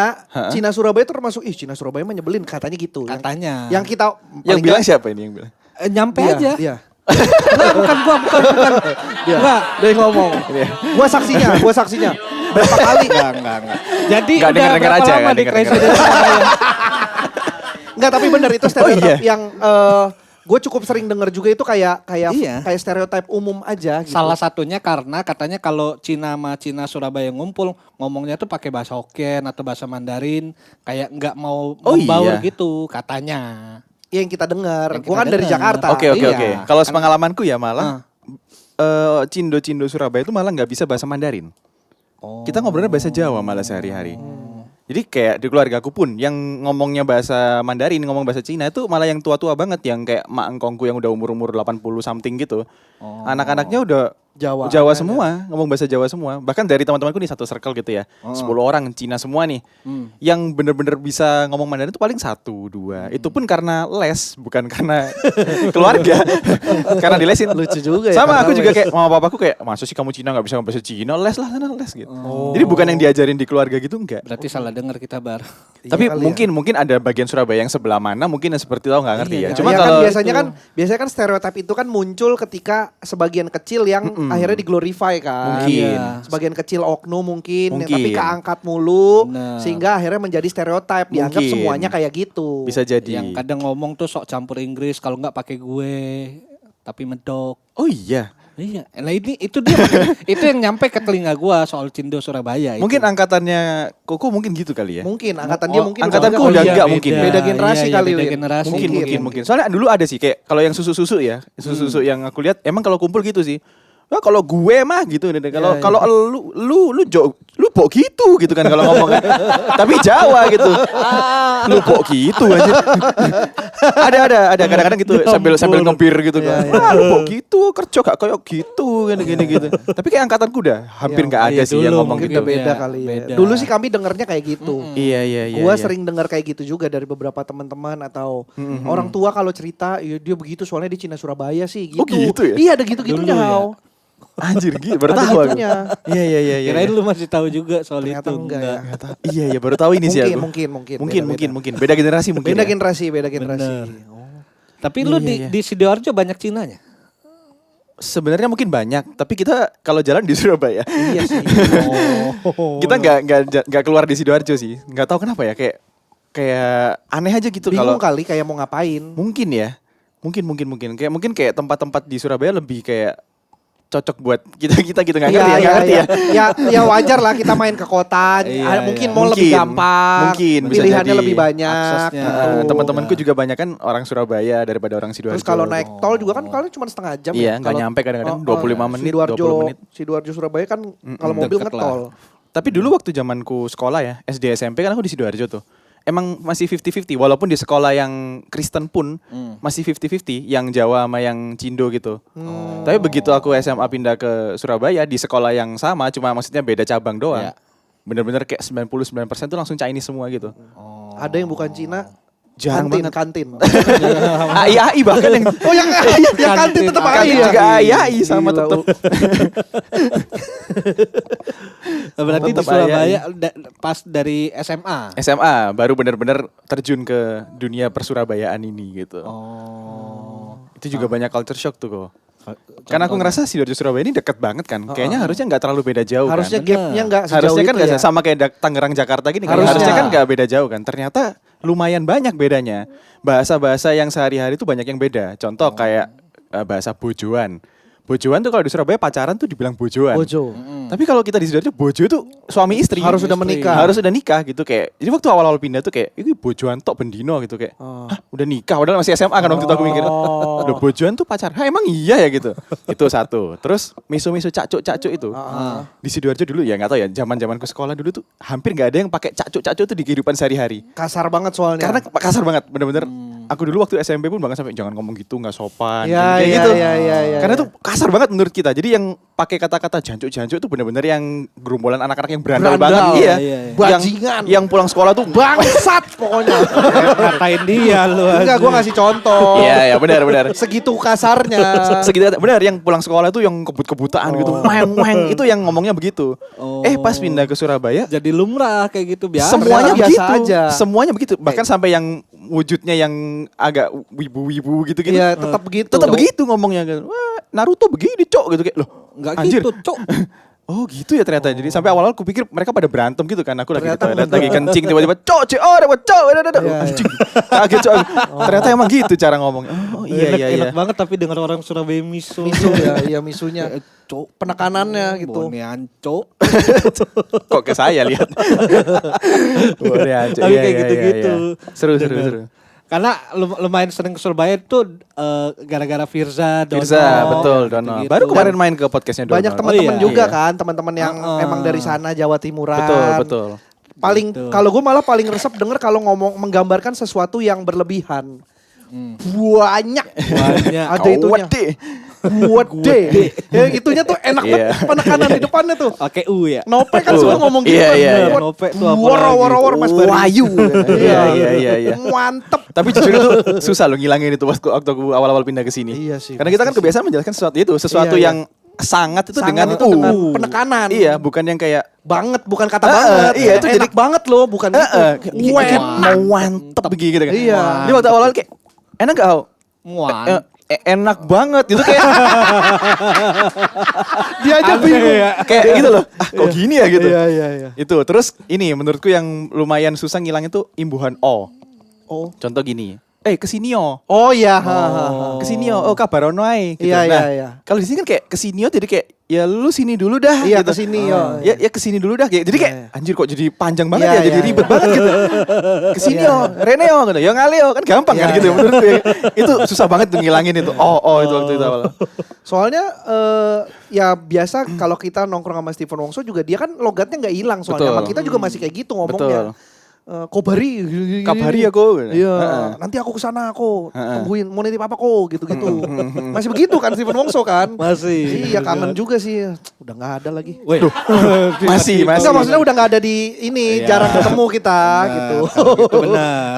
Cina Surabaya itu termasuk Cina Surabaya mah nyebelin katanya gitu. katanya Yang kita Yang paling bilang nggak- siapa ini yang bilang? nyampe Dia, aja. Dia. Enggak, bukan gua, bukan. Dia. Enggak. Dia yang ngomong. Gua saksinya. Berapa kali? Enggak. Jadi Nggak, udah denger-denger berapa aja, lama nggak, di denger-denger Crazy dari Surabaya? Enggak, tapi bener itu stereotip iya. yang Gue cukup sering denger juga itu kayak Iya. kayak stereotip umum aja gitu. Salah satunya karena katanya kalau Cina sama Cina Surabaya ngumpul ngomongnya tuh pakai bahasa Hokkien atau bahasa Mandarin, kayak nggak mau Oh membaur iya. gitu katanya. Yang kita dengar. Yang Gue kita kan dari dengar. Jakarta. Oke oke Iya. oke. Kalau sepengalamanku ya malah Cindo-cindo Surabaya itu malah nggak bisa bahasa Mandarin. Kita ngobrolnya bahasa Jawa malah sehari-hari. Jadi kayak di keluarga aku pun yang ngomongnya bahasa Mandarin, ngomong bahasa Cina itu malah yang tua-tua banget, yang kayak mak engkongku yang udah umur-umur 80 something gitu. Anak-anaknya udah Jawa Jawa aja. semua, ngomong bahasa Jawa semua. Bahkan dari teman-temanku nih satu circle gitu ya. 10 orang Cina semua nih. Yang bener-bener bisa ngomong Mandarin itu paling 1, 2. Itu pun karena les, bukan karena keluarga. Karena dilesin. Lucu juga ya, Sama karena aku juga les. kayak mama papaku kayak, masa sih kamu Cina gak bisa ngomong bahasa Cina? Les lah sana les gitu. Jadi bukan yang diajarin di keluarga gitu enggak. Berarti salah dengar kita Bar. Tapi kali mungkin ada bagian Surabaya yang sebelah mana mungkin yang seperti tahu nggak ngerti ya. Iya, Cuma Ya kalau biasanya kan stereotip itu kan muncul ketika sebagian kecil yang akhirnya diglorify kan. Mungkin. Sebagian kecil oknum mungkin. Mungkin. Tapi keangkat mulu Benar. sehingga akhirnya menjadi stereotip, dianggap Mungkin. semuanya kayak gitu. bisa jadi. Yang kadang ngomong tuh sok campur Inggris, kalau nggak pakai gue, tapi medok. Oh iya. Iya, nah ini itu dia itu yang nyampe ke telinga gua soal Cindo Surabaya. Mungkin angkatannya Koko mungkin gitu kali ya. Mungkin angkatan dia mungkin angkatanku udah udah enggak. enggak mungkin. Beda generasi kali, beda Win. generasi. Mungkin. Soalnya dulu ada sih kayak kalau yang susu-susu ya, susu-susu yang aku lihat emang kalau kumpul gitu sih. Wah kalau gue mah gitu, kalau Iya, kalau lu pok gitu kan kalau ngomong kan. Tapi Jawa gitu. Lu pok gitu aja. ada kadang-kadang gitu sambil ngempir gitu kan. Wah lu pok gitu, kerja gak kayak gitu gini gitu. Tapi kayak angkatanku udah hampir nggak ada iya, sih yang dulu ngomong Mungkin gitu. udah beda Iya, kali ya. beda. Dulu sih kami dengarnya kayak gitu. Iya. Gua iya. sering dengar kayak gitu juga dari beberapa teman-teman atau orang tua kalau cerita, "Ya, dia begitu soalnya di Cina Surabaya sih gitu." Oh, gitu ya? Iya ada gitu-gitunya. Dulu ya? Hao. Anjir gitu, baru Ada tahu aku. gitunya. Iya. Kirain lu masih tahu juga soal Ternyata itu. enggak ya. Iya, baru tahu ini sih aku. Mungkin. Beda generasi mungkin. Beda ya? generasi. Bener. Tapi lu Iya. di Sidoarjo banyak Cinanya? Sebenarnya mungkin banyak, tapi kita kalau jalan di Surabaya, Iya sih. kita nggak keluar di Sidoarjo sih. Nggak tahu kenapa ya, kayak aneh aja gitu Bingung kalau. kali kayak mau ngapain. Mungkin ya, mungkin kayak tempat-tempat di Surabaya lebih kayak cocok buat kita gitu nggak ngerti ya, nggak ngerti ya. Ya wajar lah kita main ke kota. Iya, Mungkin iya. mau lebih Mungkin. gampang. Mungkin, bisa Pilihannya jadi. lebih banyak. Aksesnya. gitu. Teman-temanku juga banyak kan orang Surabaya daripada orang Sidoarjo. Terus kalau naik tol juga kan kalian cuma setengah jam Iya, ya. nggak Kalau- nyampe kadang-kadang 25 menit, Sidoarjo, 20 menit. Sidoarjo Surabaya kan kalau mobil Deket ngetol. Tapi dulu waktu zamanku sekolah ya, SD SMP kan aku di Sidoarjo tuh. Emang masih 50-50 walaupun di sekolah yang Kristen pun masih 50-50 yang Jawa sama yang Cindo gitu. Tapi begitu aku SMA pindah ke Surabaya di sekolah yang sama cuma maksudnya beda cabang doang. Iya. Bener-bener kayak 99% tuh langsung Chinese semua gitu. Ada yang bukan Cina. Jarang banget. Kantin. AI bahkan yang Oh yang kantin tetap Kantin AI ya. juga AI sama Gila, tetep. Berarti di Tetep Surabaya pas dari SMA. SMA baru bener-bener terjun ke dunia persurabayaan ini gitu. Itu juga banyak culture shock tuh kok. Karena aku ngerasa Sidoarjo Surabaya ini deket banget kan. Kayaknya harusnya nggak terlalu beda jauh Harusnya kan. gapnya nggak sejauh Harusnya kan itu nggak ya. sama kayak Tangerang Jakarta gini kan. Harusnya. Harusnya kan nggak beda jauh kan. Ternyata lumayan banyak bedanya. Bahasa-bahasa yang sehari-hari tuh banyak yang beda. Contoh kayak bahasa bojoan. Bojoan tuh kalau di Surabaya pacaran tuh dibilang bojoan. Bojo. Tapi kalau kita di Sidoarjo bojo itu suami istri. Harus sudah menikah. Harus sudah nikah gitu kayak. Jadi waktu awal-awal pindah tuh kayak ini bojoan tok bendino gitu kayak. Hah, udah nikah padahal masih SMA kan waktu itu aku mikir. Loh bojoan tuh pacar. Hah, emang iya ya gitu. Itu satu. Terus miso-miso cacuk-cacuk itu. Di Sidoarjo dulu ya nggak tahu ya, zaman-zamanku sekolah dulu tuh hampir nggak ada yang pakai cacuk-cacuk tuh di kehidupan sehari-hari. Kasar banget soalnya. Karena kasar banget, bener-bener. Aku dulu waktu SMP pun bahkan sampai jangan ngomong gitu, nggak sopan, Ya, kayak ya, gitu. ya. Karena itu kasar banget menurut kita. Jadi yang pakai kata-kata jancuk-jancuk itu bener-bener yang gerombolan anak-anak yang berandal Berandal. banget. Iya. Iya, iya. Bajingan. Yang pulang sekolah tuh bangsat pokoknya. Ngatain dia lu. Enggak, gue ngasih contoh. Iya, ya benar-benar. Segitu kasarnya. Segitu benar yang pulang sekolah tuh yang kebut-kebutaan gitu. Weng itu yang ngomongnya begitu. Pas pindah ke Surabaya Jadi lumrah kayak gitu biasa. semuanya biasa begitu. aja. Semuanya begitu. Bahkan sampai yang wujudnya yang agak wibu-wibu gitu. Iya, tetap begitu. Tetap begitu ngomongnya kan. Wah, Naruto begini, Cok gitu kayak loh. Enggak Anjir. gitu, Cok. Oh gitu ya ternyata. Jadi sampai awal-awal aku pikir mereka pada berantem gitu kan. Aku lagi di Ternyata toilet, enggak. lagi kencing tiba-tiba anjing. Kaget coy. Ternyata emang gitu cara ngomong. Oh Enak banget tapi dengar orang Surabaya miso. Misu ya, iya misunya. Penekanannya gitu. Bone anco. Kok ke saya lihat. Boleh aja. Tapi kayak gitu-gitu. Seru. Karena lumayan sering ke Surabaya tuh gara-gara Firza, Dono. Betul, Dono. gitu-gitu. Baru kemarin main ke podcastnya Dono. Banyak teman-teman iya. juga Iya. kan, teman-teman yang emang dari sana Jawa Timuran. Betul. Paling Gitu. kalau gue malah paling resep denger kalau ngomong menggambarkan sesuatu yang berlebihan. Banyak. Ada itunya. Wede. Ya itunya tuh enak Iya. banget penekanan di depannya tuh. Oke ya. Nope kan suka ngomong gitu. Iya. Nope tuh apa Woro-woro Mas Bari. Wayu. Iya. Mantep. Tapi jujur itu susah loh ngilangin itu waktu aku awal-awal pindah ke sini. Iya sih, Karena kita kan kebiasaan menjelaskan sesuatu Iya, yang sangat itu Sangat dengan itu dengan penekanan. Iya, bukan yang kayak Banget bukan kata banget. iya, itu enak jadi- banget loh, bukan gitu. mau mantep begitu kan. Iya. Ini waktu awal kayak enak gak? Au? Muan. Enak banget gitu kayak Dia aja bingung. kayak gitu loh. Kok gini ya gitu. Iya. Itu terus ini menurutku yang lumayan susah ngilangin tuh imbuhan o. Oh. Contoh gini. Kesini yo. Oh iya. Kesini yo. Oh kabar ono ae gitu. Iya, Nah, iya. kalau di sini kan kayak kesini yo jadi kayak ya lu sini dulu dah Iya, gitu. kesini yo. Ya kesini dulu dah kayak. Jadi kayak Iya. anjir kok jadi panjang banget Iya, ya, jadi iya, ribet iya. banget gitu. Kesini Iya. yo, Rene yo gitu. Ya ngale yo kan gampang kan Iya, gitu iya. menurutku ya. Itu susah banget tuh ngilangin itu. Itu waktu itu awal. Soalnya ya biasa kalau kita nongkrong sama Stephen Wongso juga dia kan logatnya nggak hilang soalnya. Betul. Sama kita juga masih kayak gitu ngomongnya. Betul. Kobari, Kabari aku. Iya, Heeh. nanti aku kesana aku tungguin mau nitip apa kok gitu-gitu. Masih begitu kan Stephen Wongso kan? Masih. Iya kangen juga sih. Udah nggak ada lagi. Weh. Masih. Enggak maksudnya udah nggak ada di ini Iya. jarang ketemu kita gitu. Itu benar.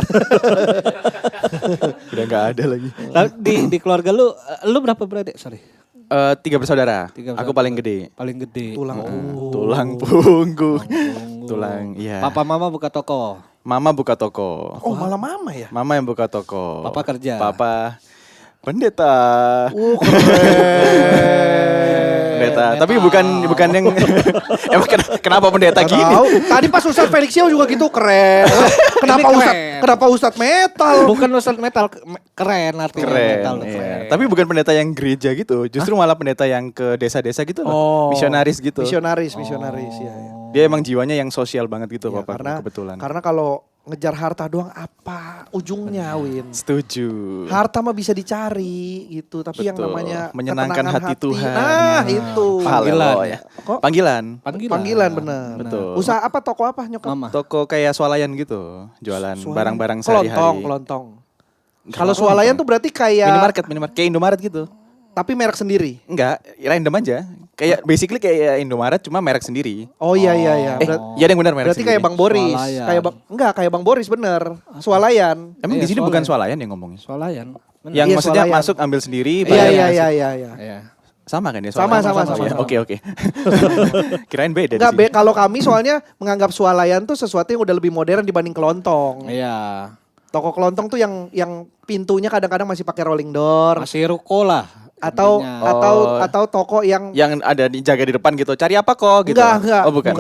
Udah nggak ada lagi. Tapi di keluarga lu berapa beradik? Sorry. 3 bersaudara. Tiga Aku bersaudara. paling gede. Paling gede. Tulang punggung. Tulang punggung. Tulang, iya. Papa mama buka toko. Mama buka toko. Oh malah mama ya? Mama yang buka toko. Papa kerja. Papa pendeta. Keren. Pendeta. Tapi bukan yang emang kenapa pendeta Nggak gini? tahu. Tadi pas Ustadz Felixio juga gitu keren. Kenapa Ini Ustadz? keren. Kenapa Ustadz metal? Bukan Ustadz metal, keren artinya metal. Keren, Keren. iya. Tapi bukan pendeta yang gereja gitu, justru malah pendeta yang ke desa-desa gitu loh, Oh. misionaris gitu. Misionaris ya. Dia emang jiwanya yang sosial banget gitu, Ya, Bapak, kebetulan. Karena kalau ngejar harta doang apa ujungnya, Win? Setuju. Harta mah bisa dicari gitu, tapi yang Betul. namanya Menyenangkan ketenangan hati Tuhan. Nah, itu. Panggilan. Haleluya. Kok? Panggilan. Panggilan bener. Betul. Usaha apa toko apa nyokap? Mama. Toko kayak swalayan gitu, jualan Swalayan. barang-barang sehari-hari. Kelontong. Kalau swalayan tuh berarti kayak Minimarket, kayak Indomaret gitu. tapi merek sendiri. Enggak, random aja. Kayak basically kayak Indomaret cuma merek sendiri. Oh iya. Iya ada yang benar merek Berarti sendiri. kayak Bang Boris. Swalayan. Kayak Bang Boris bener. Swalayan. Emang Iya, di sini swalayan. bukan swalayan yang ngomongin. Swalayan. Benar. Yang Iya, maksudnya swalayan. masuk ambil sendiri. Iya bayar iya ngasih. iya. Iya. Sama kan ya Sama, swalayan? sama. Ya, Oke. Kirain beda di Enggak, sini. kalau kami soalnya menganggap swalayan tuh sesuatu yang udah lebih modern dibanding kelontong. Iya. Toko kelontong tuh yang pintunya kadang-kadang masih pakai rolling door Masih ruko lah. atau intinya. atau toko yang Yang ada dijaga di depan gitu. Cari apa kok gitu. enggak, Oh bukan.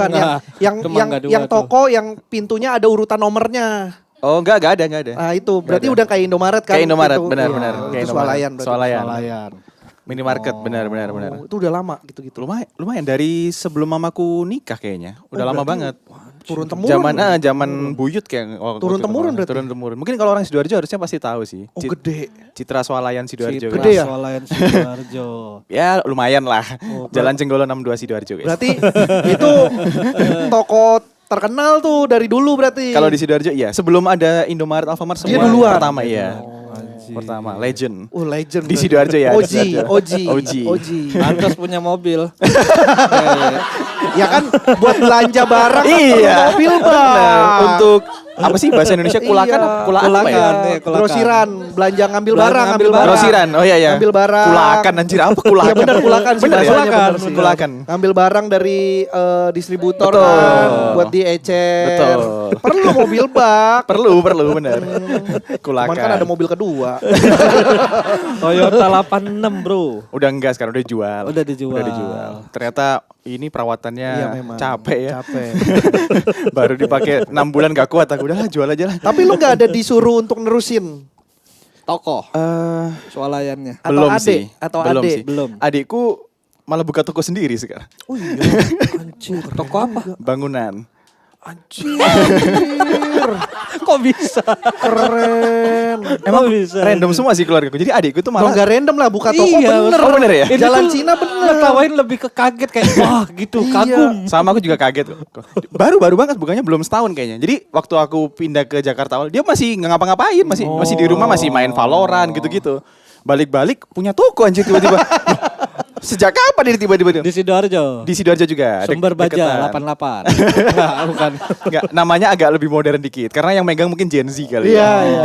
yang Itu Mangga Dua yang tuh. toko yang pintunya ada urutan nomornya. Oh enggak ada. Nah, itu berarti ada. udah kayak Indomaret kan? Kayak Indomaret, Itu. benar. Iya, Kayak itu Indomaret. swalayan berarti. Swalayan. Swalayan. Minimarket, benar. Oh, itu udah lama gitu-gitu. Lumayan dari sebelum mamaku nikah kayaknya. Udah lama berarti banget. turun temurun. Zaman buyut kayak Turun temurun berarti? Turun temurun. Mungkin kalau orang Sidoarjo harusnya pasti tahu sih. Oh, gede. Citra Swalayan Sidoarjo. Gede ya? Swalayan Sidoarjo. Ya lumayan lah. Jalan Cenggolo 62 Sidoarjo guys. Berarti itu toko terkenal tuh dari dulu berarti. Kalau di Sidoarjo iya, sebelum ada Indomaret, Alfamart semua Dia duluan. pertama iya. Pertama, legend. Legend. Di berarti. Sidoarjo ya, ada OG. Sidoarjo. Lantas punya mobil. Ya kan buat belanja barang kan perlu Iya. mobil Benar. Bang. Untuk apa sih bahasa Indonesia kulakan? Iya, Kulaan apa ya? Kulakan, iya, kulakan. Grosiran, belanja ngambil Belanja, barang, ngambil ngambil barang. Grosiran. Oh iya ya. Ngambil barang. Kulakan anjir apa kulakan? Ya benar kulakan sih Bener ya? bahasanya, Kulakan, bener sih. kulakan. Ngambil barang dari distributor Betul. kan buat diecer. Betul. Perlu mobil bak. Perlu bener. Kulakan. Cuman kan ada mobil kedua. Toyota 86 bro. Udah enggak sekarang udah jual. Udah dijual. Ternyata ini perawatannya Iya, memang. capek ya. Capek. Baru dipakai 6 bulan gak kuat aku. Udahlah jual aja lah. Tapi lu gak ada disuruh untuk nerusin? Tokoh Eh, swalayannya. Atau belum adik? sih. Atau belum adik? sih. Belum. Adikku malah buka toko sendiri sekarang. Oh iya. Anjir. Toko apa? Bangunan. Anjir. Kok bisa? Keren. Emang Kok bisa? random semua sih keluargaku. Jadi adikku tuh Kalau malah gak random lah buka toko Iya, bener. oh, bener ya? Ini Jalan tuh Cina bener. ngetawain lebih ke kaget kayak wah gitu, Iya. kagum. sama aku juga kaget. Baru banget bukannya belum setahun kayaknya. Jadi waktu aku pindah ke Jakarta awal, dia masih nggak ngapa-ngapain, masih di rumah masih main Valorant gitu-gitu. Balik-balik punya toko anjir tiba-tiba. Loh, sejak kapan ini tiba-tiba? Di Sidoarjo. Di Sidoarjo juga. Sumber Baja 88. Enggak, bukan. Enggak, namanya agak lebih modern dikit karena yang megang mungkin Gen Z kali Iya, ya. iya.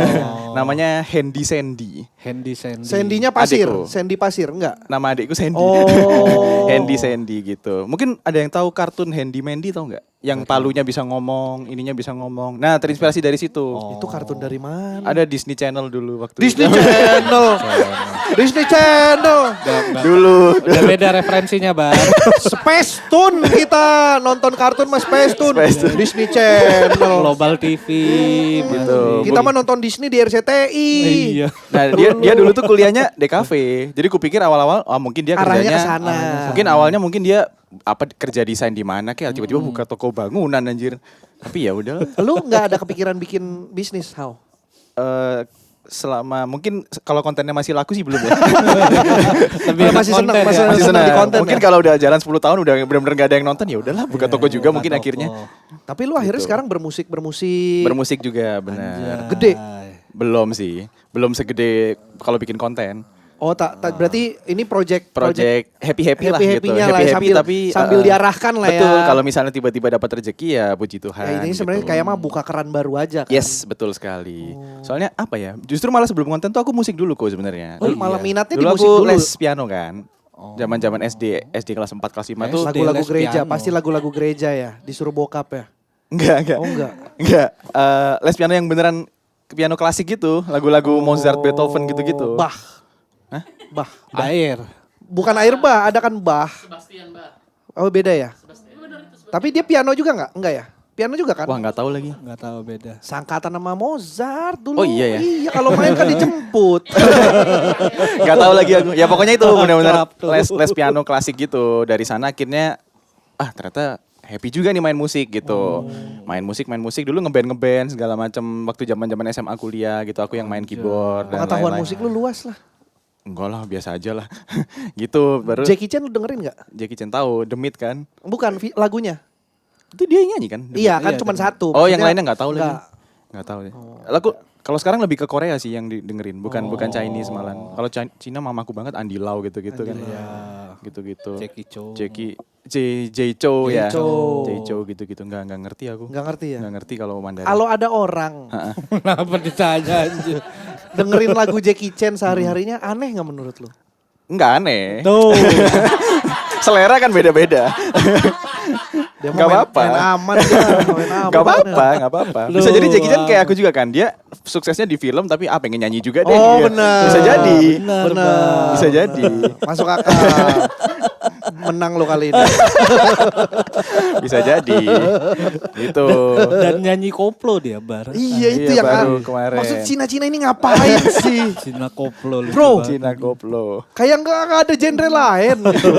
Namanya Handy Sandy. Handy Sandy. Sandy-nya pasir. Adikku. Sandy pasir enggak? Nama adikku Sandy. Oh. Handy Sandy gitu. Mungkin ada yang tahu kartun Handy Mandy tahu nggak? Yang palunya bisa ngomong, ininya bisa ngomong. Nah, terinspirasi dari situ. Itu kartun dari mana? Ada Disney Channel dulu waktu Disney itu. Channel. Disney Channel. Dulu. Udah beda referensinya, Bar. Space Tune kita nonton kartun mas Space Tune. Space Tune. Disney Channel. Global TV Gitu. Kita mah nonton Disney di RCTI. Iya. Nah, dia dulu tuh kuliahnya DKV. Jadi kupikir awal-awal mungkin dia Arahnya kerjanya ke sana. Mungkin awalnya mungkin dia apa kerja desain di mana kayak tiba-tiba buka toko bangunan anjir. Tapi ya udah. Lu nggak ada kepikiran bikin bisnis, how? Selama mungkin kalau kontennya masih laku sih belum ya. Lebih Masih enak seneng, konten masih ya. Masih seneng senang di konten mungkin ya? kalau udah jalan 10 tahun udah benar-benar gak ada yang nonton ya udahlah buka toko juga mungkin Toko. akhirnya. Tapi lu akhirnya Gitu. sekarang bermusik. Bermusik juga benar. Gede. Belum sih. Belum segede kalau bikin konten. Oh, berarti ini project Happy-happy lah gitu. happy-happynya lah sambil diarahkan lah ya. Betul, kalau misalnya tiba-tiba dapat rezeki ya puji Tuhan. Ya, ini sebenarnya gitu. kayak mah buka keran baru aja kan. Yes, betul sekali. Soalnya apa ya? Justru malah sebelum konten tuh aku musik dulu kok sebenarnya. Oh, malah minatnya di Dulu musik aku dulu. les piano kan. Zaman-zaman SD kelas 4 kelas 5 tuh Lagu-lagu les gereja, piano. pasti lagu-lagu gereja ya, disuruh bokap ya. enggak. Oh, enggak. Enggak. Les piano yang beneran piano klasik gitu, lagu-lagu Mozart, Beethoven gitu-gitu. Bah. Hah? Bah. Air. Bukan air bah, ada kan bah. Oh, beda ya? Tapi dia piano juga enggak? Enggak ya? Piano juga kan? Wah, enggak tahu lagi. Enggak tahu beda. Sangkatan nama Mozart dulu. Oh, iya ya? Iya, kalau main kan dijemput. Enggak tahu lagi aku. Ya pokoknya itu benar-benar Cakep tuh. les piano klasik gitu. Dari sana akhirnya ternyata happy juga nih main musik gitu. Main musik dulu ngeband segala macam waktu zaman-zaman SMA kuliah gitu aku yang main keyboard dan Pengetahuan lain-lain. musik lu luas lah. Enggak lah, biasa aja lah. Gitu baru Jackie Chan lu dengerin nggak? Jackie Chan tahu The Meat kan. Bukan lagunya. Itu dia yang nyanyi kan? The Iya, Meat. kan cuma satu. Oh, yang Maksudnya lainnya enggak tahu lagi. nggak. Enggak tahu deh. Lagu kalau sekarang lebih ke Korea sih yang didengerin, bukan Chinese malahan. Kalau Cina mamaku banget Andy Lau gitu-gitu kan. Gitu-gitu. Jackie Chow. Jay Chow ya. Chow. Jay Chow gitu-gitu enggak ngerti aku. Nggak ngerti ya? Nggak ngerti kalau Mandarin. Kalau ada orang Kenapa ditanya anjir? dengerin lagu Jackie Chan sehari-harinya aneh nggak menurut lu? Enggak aneh. Tuh. Selera kan beda-beda. Dia Nggak mau apa-apa. main aman dia, main aman. Enggak apa-apa. Bisa Loh, jadi Jackie Chan wow. kayak aku juga kan. Dia suksesnya di film tapi pengen nyanyi juga deh. Oh, Gitu. benar. Bisa jadi. Benar, Benar. Bisa jadi. Masuk akal. Menang lo kali ini. Bisa jadi. Gitu. Dan nyanyi koplo dia, Bar. Iya itu Iya, yang baru kemarin. Maksud Cina-Cina ini ngapain sih? Cina koplo. lucu Bro. banget. Cina koplo. Kayak nggak ada genre lain. Gitu.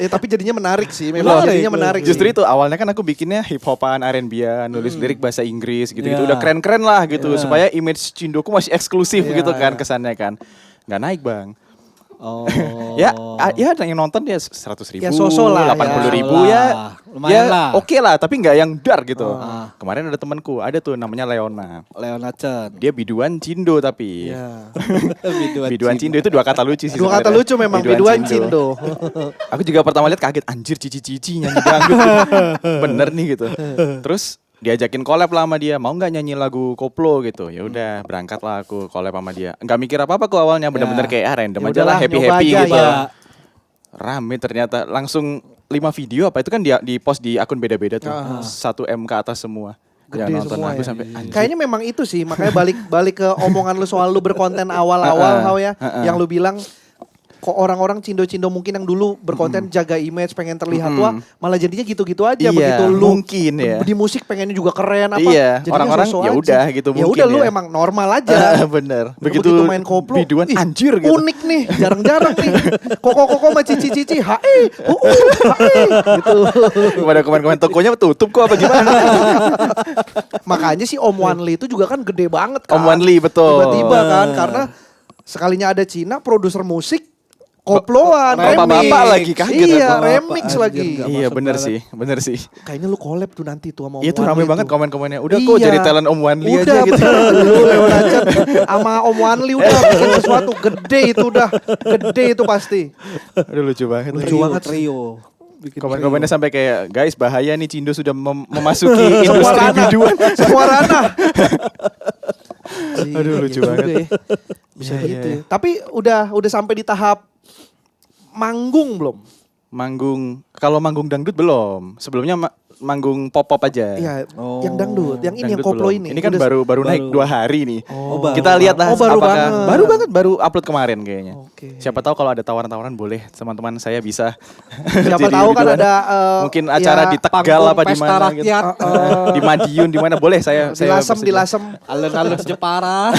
Tapi jadinya menarik sih. Memang jadinya menarik. Justru sih. itu awalnya kan aku bikinnya hip hopan R&B-an, nulis lirik bahasa Inggris gitu-gitu. Iya. Udah keren-keren lah gitu Iya. supaya image Cindoku masih eksklusif Iya, gitu kan iya. kesannya kan. Nggak naik, Bang. Oh. Ya yang nonton dia 100.000, Ya, so-so lah, 80.000 ya. ya. Lumayan Ya lah. oke lah, tapi nggak yang dar gitu. Ah. Kemarin ada temanku, ada tuh namanya Leona. Leona Chen. Dia biduan Cindo tapi. Iya. Biduan Cindo itu dua kata lucu sih. Dua kata sebenarnya. lucu memang biduan Cindo. Aku juga pertama lihat kaget, anjir cici-cici nyanyi dangdut. Bener nih gitu. Terus diajakin collab lah sama dia, mau nggak nyanyi lagu koplo gitu. Ya udah berangkatlah aku collab sama dia. Nggak mikir apa-apa kok awalnya, bener-bener kayak random Ya aja lah, udahlah, happy-happy nyoba aja, gitu. ya. Rame ternyata, langsung 5 video apa itu kan di post di akun beda-beda tuh. 1 M ke atas semua. Gede Yang nonton semua aku ya. sampai anjir. Kayaknya memang itu sih, makanya balik ke omongan lu soal lu berkonten awal-awal Hao ya, yang lu bilang kok orang-orang cindo-cindo mungkin yang dulu berkonten jaga image pengen terlihat tua, malah jadinya gitu-gitu aja. Iya, begitu lu mungkin ya. di musik pengennya juga keren apa, Iya, jadinya orang-orang so-so ya aja. udah gitu Ya mungkin udah lu ya. emang normal aja. Bener. Begitu main koplo, biduan ih, anjir gitu. unik nih, jarang-jarang nih. Koko sama cici-cici, hae, gitu. Pada komen-komen tokonya tutup kok apa gimana? Makanya si Om Wanli itu juga kan gede banget kan. Om Wanli, betul. Tiba-tiba kan, karena sekalinya ada Cina, produser musik, koploan, Bapak-bapak lagi kaget Iya, aku. remix Anjir, lagi. nggak Iya masuk bener banget. sih. Kayaknya lu collab tuh nanti tuh sama Om Iya tuh Wanli rame banget tuh. komen-komennya. Udah kok Iya. jadi talent Om Wanli Udah, aja gitu. bener. Lu Leon Acat sama Om Wanli udah bikin sesuatu gede itu udah. Gede itu pasti. Aduh lucu banget. Lucu banget sih. Trio. Bikin Komen-komennya trio. sampai kayak guys bahaya nih Cindo sudah memasuki Semua industri ranah. biduan. Semua ranah. Aduh, lucu Iya banget. juga ya. Bisa Iya, gitu iya. ya. Tapi udah sampai di tahap manggung belum? Manggung, kalau manggung dangdut belum. Sebelumnya manggung pop-pop aja. Iya, Oh. yang dangdut, yang ini yang Dangdut koplo belum. ini. Ini kan Udah- baru naik 2 hari nih. Oh, baru. Kita lihat lah Oh, baru apakah banget. baru upload kemarin kayaknya. Oke. Siapa tahu kalau ada tawaran-tawaran boleh teman-teman saya bisa. Siapa jadi tahu kan biduan. ada mungkin acara ya, di Tegal panggung apa di pesta mana gitu. rakyat. Di Madiun di mana boleh saya dilasem bisa- dilasem. Alun-alun Jepara.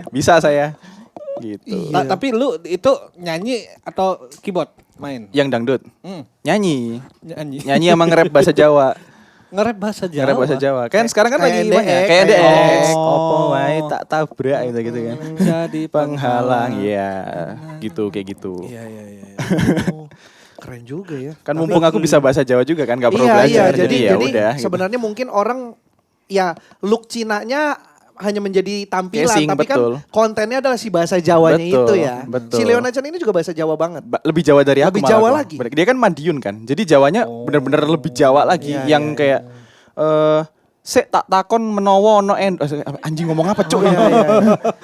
Bisa saya gitu. Iya. Tapi lu itu nyanyi atau keyboard main? Yang dangdut nyanyi Nyanyi. sama nge-rap bahasa Jawa. Nge-rap bahasa Jawa. Nge-rap bahasa Jawa. Kan sekarang kan kayak lagi NDX, banyak kayak DX. Oh. Opo wae tak tabrak gitu kan. Jadi Penghalang ya gitu kayak gitu. Iya. Oh, keren juga ya. Kan mumpung aku bisa bahasa Jawa juga kan gak perlu Iya, belajar. jadi ya udah. gitu. sebenarnya mungkin orang ya look Cinanya hanya menjadi tampilan, Casing, tapi betul. kan kontennya adalah si bahasa Jawanya Betul, itu ya. betul. Si Leon Acan ini juga bahasa Jawa banget. Lebih Jawa dari aku Lebih malah Jawa aku. lagi? Dia kan Madiun kan. Jadi Jawanya bener-bener lebih Jawa lagi Iya, yang kayak sek tak takon menowo ono anjing ngomong apa cuk Iya.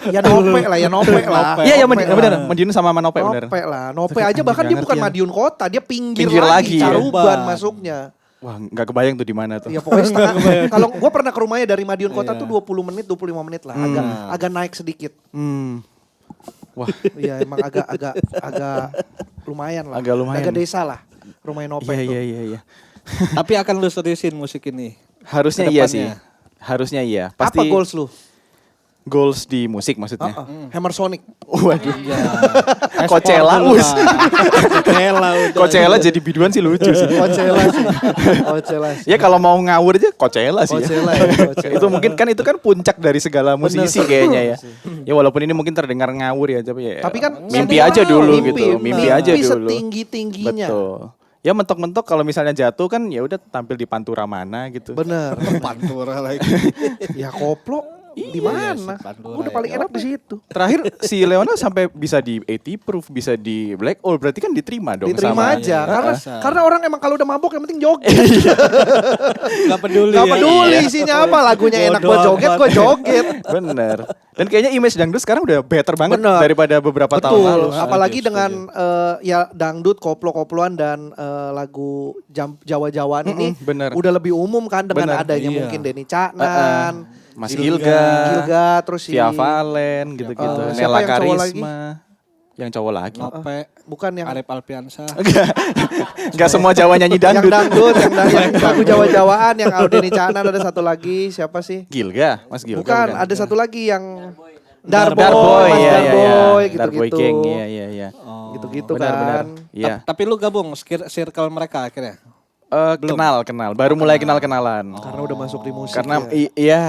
Ya nope lah, ya nope lah. Iya Nope lah. bener Madiun sama Manope bener. Nope lah, nope aja bahkan dia bukan Madiun kota, dia pinggir Pinggir lagi, lagi, ya. Caruban masuknya. Wah, nggak kebayang tuh di mana tuh. Ya pokoknya setengah. Kalau gue pernah ke rumahnya dari Madiun kota tuh 20 menit, 25 menit lah. Agak naik sedikit. Wah, Iya emang agak lumayan lah. Agak lumayan. Agak desa lah. Rumahnya Nope tuh. iya. Tapi akan lu seriusin musik ini. Harusnya iya sih. Harusnya iya. Pasti Apa goals lu? goals di musik maksudnya. Hammer Sonic. Waduh. Ya. Coachella, us. Coachella udah. Coachella jadi biduan sih lucu sih. Coachella sih. Coachella sih. Ya kalau mau ngawur aja Coachella sih. Coachella ya, Coachella. Itu mungkin kan itu kan puncak dari segala musisi kayaknya ya. Ya walaupun ini mungkin terdengar ngawur ya tapi ya. Tapi kan mimpi semua aja dulu mimpi, gitu. Mimpi aja dulu. setinggi-tingginya. Betul. Ya mentok-mentok kalau misalnya jatuh kan ya udah tampil di Pantura mana gitu. Bener. Pantura lagi. Ya koplo di mana? sih, Pantura Udah ya. paling enak di situ. Terakhir si Leona sampai bisa di 80 proof, bisa di Black Hole, berarti kan diterima dong Diterima sama aja Iya, karena orang emang kalau udah mabok yang penting joget. Gak peduli. Gak ya. peduli Iya. isinya apa, lagunya enak Bodo gue joget, amat. gue joget. Bener. Dan kayaknya image dangdut sekarang udah better banget Bener. daripada beberapa tahun lalu. Betul, apalagi Setuju, dengan ya dangdut, koplo-koploan dan lagu Jawa-Jawaan ini bener. udah lebih umum kan dengan Bener, adanya iya. mungkin Denny Caknan, Mas Gilga. Gilga, terus si Via Valen gitu-gitu. siapa Nela yang cowok lagi? Karisma. Yang cowok lagi. Nope. bukan yang Arif Alpiansa. Enggak semua Jawa nyanyi yang dangdut. dangdut, yang lagu Jawa-Jawaan, yang Denny Caknan, ada satu lagi siapa sih? Gilga, Mas Gilga. Bukan, ada satu lagi yang Darboy, Darboy, Mas iya, iya, Darboy, iya. gitu-gitu. Darboy King, iya. Gitu-gitu Benar, kan. benar. Iya. Tapi lu gabung circle mereka akhirnya. Kenal. Baru mulai kenal-kenalan. Karena udah masuk di musik. Karena ya. iya,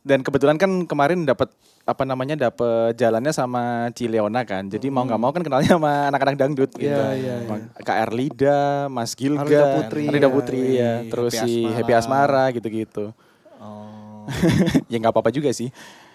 dan kebetulan kan kemarin dapat dapat jalannya sama Cileona kan. Jadi mau nggak mau kan kenalnya sama anak-anak dangdut gitu. Iya. KR Lida, Mas Gilga, Arida Putri, Arida ya. Putri ya, terus si Happy Happy Asmara gitu-gitu. Oh. Ya nggak apa-apa juga sih.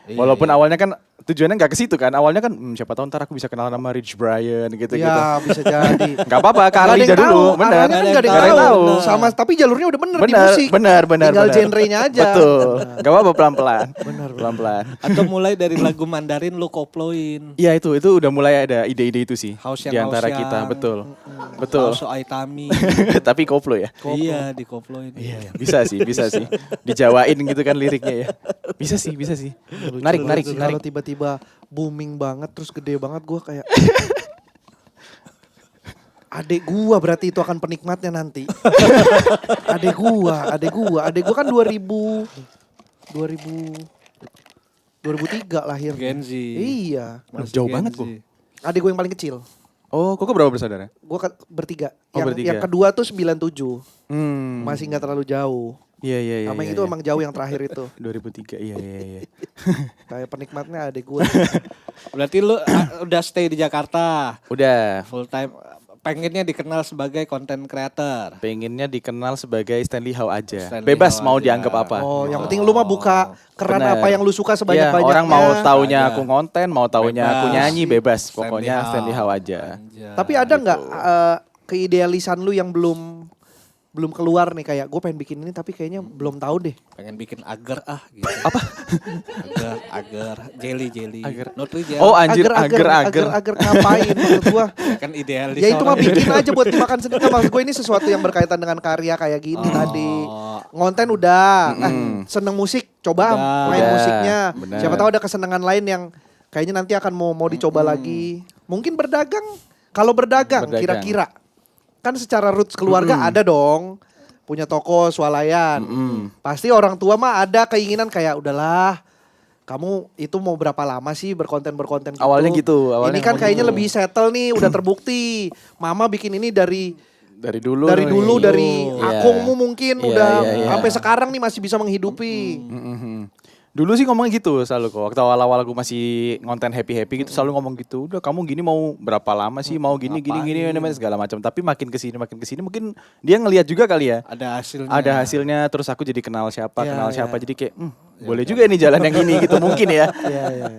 Walaupun awalnya kan tujuannya nggak ke situ kan. Awalnya kan siapa tahu ntar aku bisa kenal sama Rich Brian gitu-gitu. Ya bisa jadi. Nggak apa-apa, Nggak ada kali yang aja dulu. tahu, Benar. arahnya kan nggak ada Nggak yang tahu. tahu. Sama tapi jalurnya udah bener di Benar, musik. benar. Tinggal benar. genrenya aja. Betul. Nggak apa-apa pelan-pelan. Pelan-pelan. Atau mulai dari lagu Mandarin lu koploin. Iya itu udah mulai ada ide-ide itu sih House yang di antara house kita, yang- betul. Betul. House Aitami. Tapi koplo ya. Iya, di koploin. Iya, bisa sih. Dijawain gitu kan liriknya ya. Bisa sih. Narik. Kalau tiba-tiba booming banget terus gede banget gue kayak adek gua berarti itu akan penikmatnya nanti. adek gua kan 2003 lahir. Gen Z. Iya. Masih Jauh Gen banget, Z. Bu. Adek gue yang paling kecil. Oh, kok berapa bersaudara? Gue bertiga. Oh, Yang, bertiga. yang kedua tuh 97. Hmm. Masih nggak terlalu jauh. Iya. Sama yang itu emang jauh yang terakhir itu. 2003. Iya. Kayak penikmatnya adek gue. Berarti lu udah stay di Jakarta Udah. full time, pengennya dikenal sebagai content creator. Pengennya dikenal sebagai Stanley How aja. Stanley Bebas How mau aja. dianggap apa. Oh, yang penting lu mah buka keran Bener. apa yang lu suka Iya, sebanyak-banyaknya. orang mau taunya Ada. aku ngonten, mau taunya aku Bebas. nyanyi, bebas. Stanley Pokoknya How. Stanley How aja. Anjay. Tapi ada nggak keidealisan lu yang belum keluar nih, kayak gue pengen bikin ini tapi kayaknya belum tahu deh. Pengen bikin agar gitu. Apa? agar jelly. Agar. Nutri-gel. Oh anjir, agar. Agar ngapain maksud gua? Kan idealis. Ya itu mah orang. bikin aja buat dimakan sendiri. Nggak, maksud gue ini sesuatu yang berkaitan dengan karya kayak gini tadi. Ngonten udah, seneng musik coba main Udah, musiknya. bener. Siapa tahu ada kesenangan lain yang kayaknya nanti akan mau dicoba lagi. Mungkin berdagang. Kalau berdagang kira-kira kan secara roots keluarga ada dong. Punya toko swalayan. Pasti orang tua mah ada keinginan kayak udahlah. Kamu itu mau berapa lama sih berkonten gitu? Awalnya gitu, Ini awalnya kan mau kayaknya gitu. lebih settle nih, udah terbukti. Mama bikin ini dari dulu. Iya. akungmu mungkin Iya, udah iya. sampai sekarang nih masih bisa menghidupi. Dulu sih ngomong gitu selalu kok. Waktu awal-awal aku masih ngonten happy gitu selalu ngomong gitu. Udah kamu gini mau berapa lama sih? Mau gini segala macam. Tapi makin kesini mungkin dia ngelihat juga kali ya. Ada hasilnya terus aku jadi kenal siapa. Jadi kayak boleh juga ini jalan yang ini gitu mungkin ya.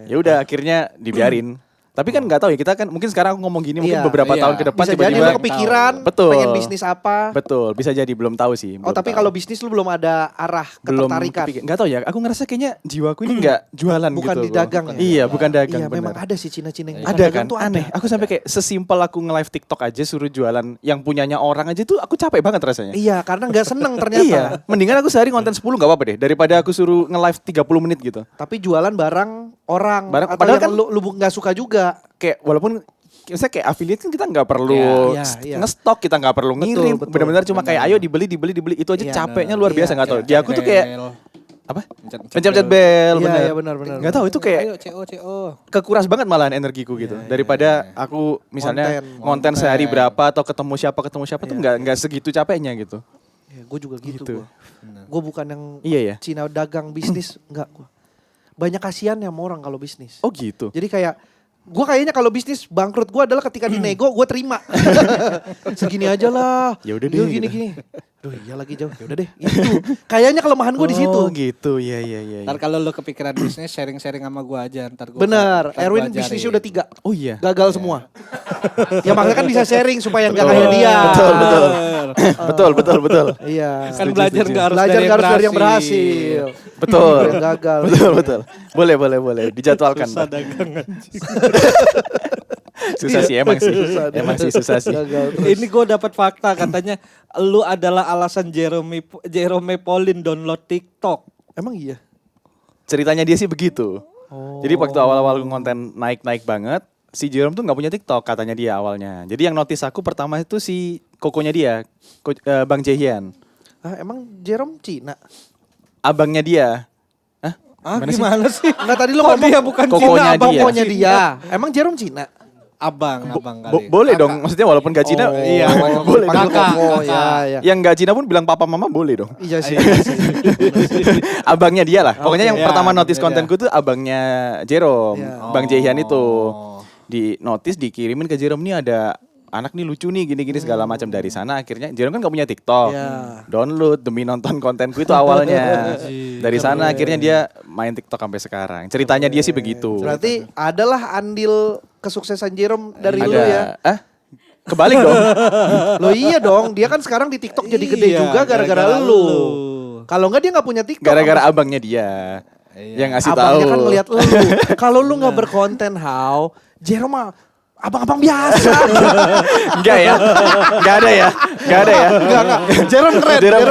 Ya udah akhirnya dibiarin. Tapi kan nggak tahu ya, kita kan mungkin sekarang aku ngomong gini mungkin Iya, beberapa tahun ke depan Bisa jadi tiba-tiba lu kepikiran Betul. pengen bisnis apa. Betul, bisa jadi belum tahu sih. Oh belum tapi tahu. kalau bisnis lu belum ada arah ketertarikan. Nggak tahu ya, aku ngerasa kayaknya jiwaku ini nggak jualan Bukan gitu. di dagang ya? Iya, bukan dagang. Iya bener. memang ada sih Cina-Cina yang bukan Ada dagang kan, tuh ada. aneh. Aku sampai kayak sesimpel aku nge-live TikTok aja suruh jualan yang punyanya orang aja tuh aku capek banget rasanya. Iya karena nggak seneng ternyata. Iya, mendingan aku sehari konten 10 nggak apa-apa deh daripada aku suruh nge-live 30 menit gitu. Tapi jualan barang orang. Atau padahal yang kan lu nggak suka juga. Kayak walaupun misalnya kayak affiliate kan kita nggak perlu Iya. nge-stok, kita nggak perlu ngirim. Betul. Benar-benar cuma kayak ayo dibeli itu aja Iya, capeknya luar biasa nggak tahu. iya. Di aku tuh kayak apa? Pencet Iya, bel, bener. iya, benar. Nggak tahu itu kayak Ayo CO. kekuras banget malahan energiku gitu. Daripada aku misalnya ngonten sehari berapa atau ketemu siapa tuh nggak segitu capeknya gitu. Ya, gue juga gitu. Gitu. Gue bukan yang Iya ya. Cina dagang bisnis, enggak gue. Banyak kasihan ya sama orang kalau bisnis. Oh gitu. Jadi kayak gue kayaknya kalau bisnis bangkrut gue adalah ketika dinego gue terima. Segini aja lah. Ya udah Yuk, deh, gini gitu. gini. Duh iya lagi jauh. Ya udah deh. Itu. Kayaknya kelemahan gue di situ. Oh gitu. Iya. Ntar kalau lu kepikiran bisnis sharing-sharing sama gua aja ntar gua. Bener. ntar gua Erwin ajarin. bisnisnya udah 3. Oh iya. Gagal semua. Ya makanya kan bisa sharing supaya nggak kayak dia. Betul. Iya. Kan belajar nggak harus Belajar dari nggak harus dari yang berhasil. Betul. Yang gagal. Betul. Boleh. Dijadwalkan. Susah Pak. dagang anjing. Susah sih emang sih susah sih. Gagal. Ini gue dapat fakta katanya lu adalah alasan Jerome Pauline download TikTok. Emang iya. Ceritanya dia sih begitu. Jadi waktu awal-awal konten naik banget, si Jerome tuh nggak punya TikTok katanya dia awalnya. Jadi yang notice aku pertama itu si kokonya dia, Bang Jaehyun. Emang Jerome Cina? Abangnya dia. Gimana sih? Enggak tadi lu Kok ngomong dia bukan kokonya Cina, abang dia. Pokoknya dia. Emang Jerome Cina? Abang kali. Boleh dong, maksudnya walaupun gak Cina, iya, boleh dong. kakak. Oh ya. Yang gak Cina pun bilang papa mama boleh dong. Iya sih. Abangnya dia lah. Pokoknya yang ya, pertama notice beda. kontenku tuh abangnya Jerome, Iya. Bang Jaehyun itu. Oh. Di notice dikirimin ke Jerome nih ada anak nih lucu nih gini-gini segala macam. Dari sana akhirnya Jerome kan gak punya TikTok. Iya. Download demi nonton kontenku itu awalnya. Dari sana akhirnya dia main TikTok sampai sekarang. Ceritanya dia sih begitu. Berarti adalah andil kesuksesan Jerome dari lu ya. Kebalik dong. Lo iya dong, dia kan sekarang di TikTok jadi gede Iya, juga gara-gara lu. Kalau enggak dia nggak punya TikTok. Gara-gara abangnya dia. Yang ngasih tahu. Abangnya kan ngeliat lu. Kalau lu nggak berkonten, Jerome mah abang-abang biasa. Enggak ya. Enggak ada ya. Enggak. Jerome